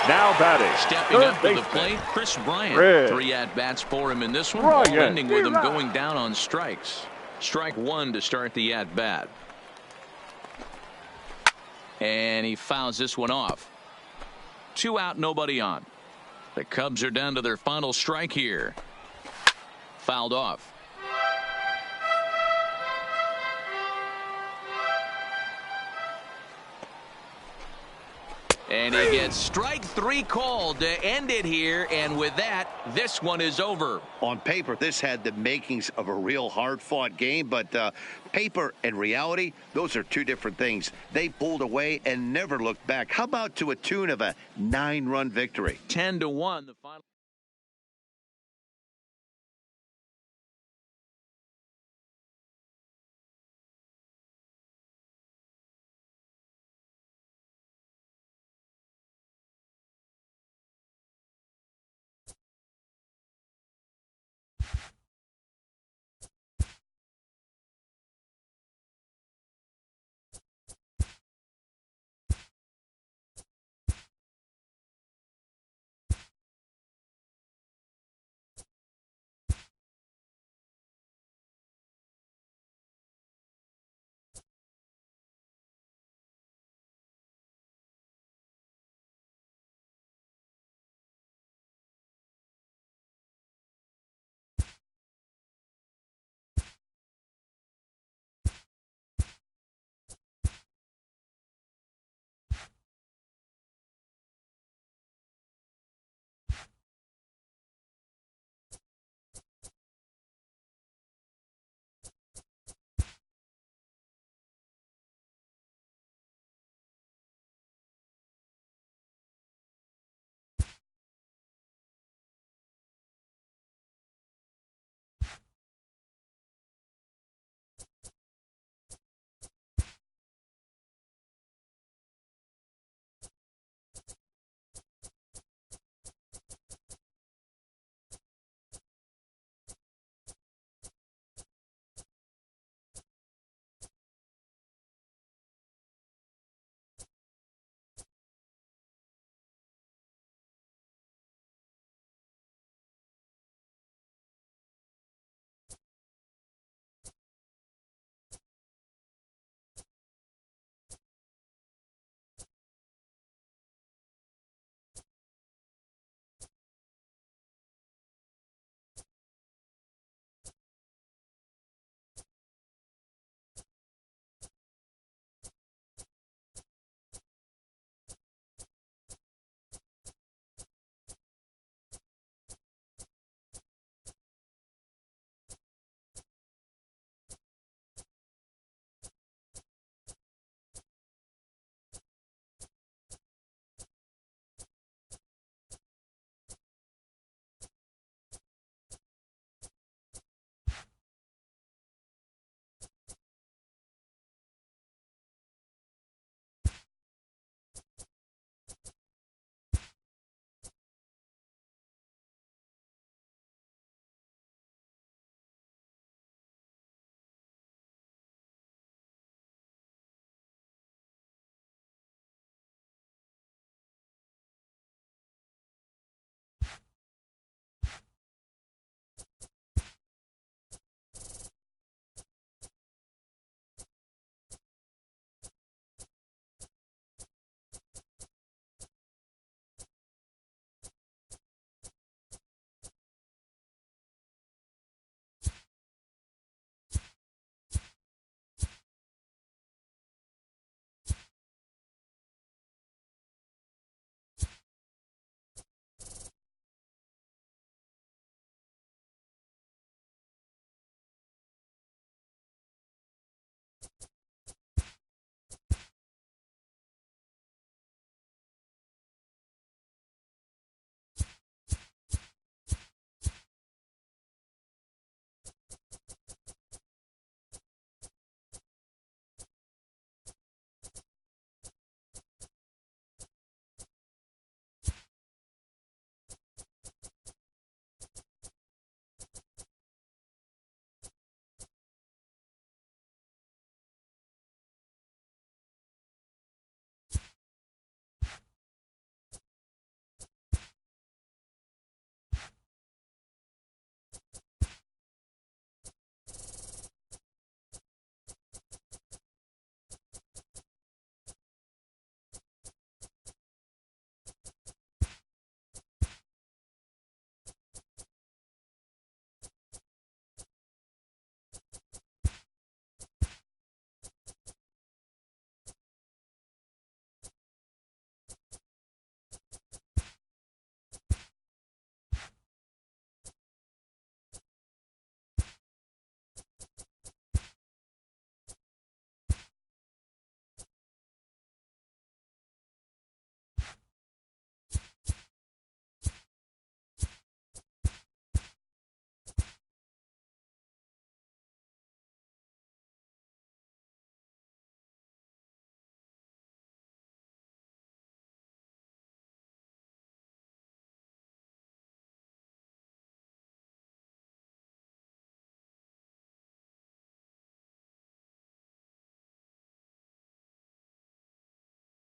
Now batting, Stepping third up to the baseman, plate, Chris Bryant. Greg. 3 at-bats for him in this one. Bryant. Ball ending with him going down on strikes. Strike 1 to start the at-bat. And he fouls this one off. 2 out, nobody on. The Cubs are down to their final strike here. Fouled off. And he gets strike 3 called to end it here, and with that, this one is over. On paper, this had the makings of a real hard-fought game, but paper and reality, those are 2 different things. They pulled away and never looked back. How about to a tune of a 9-run victory? 10-1.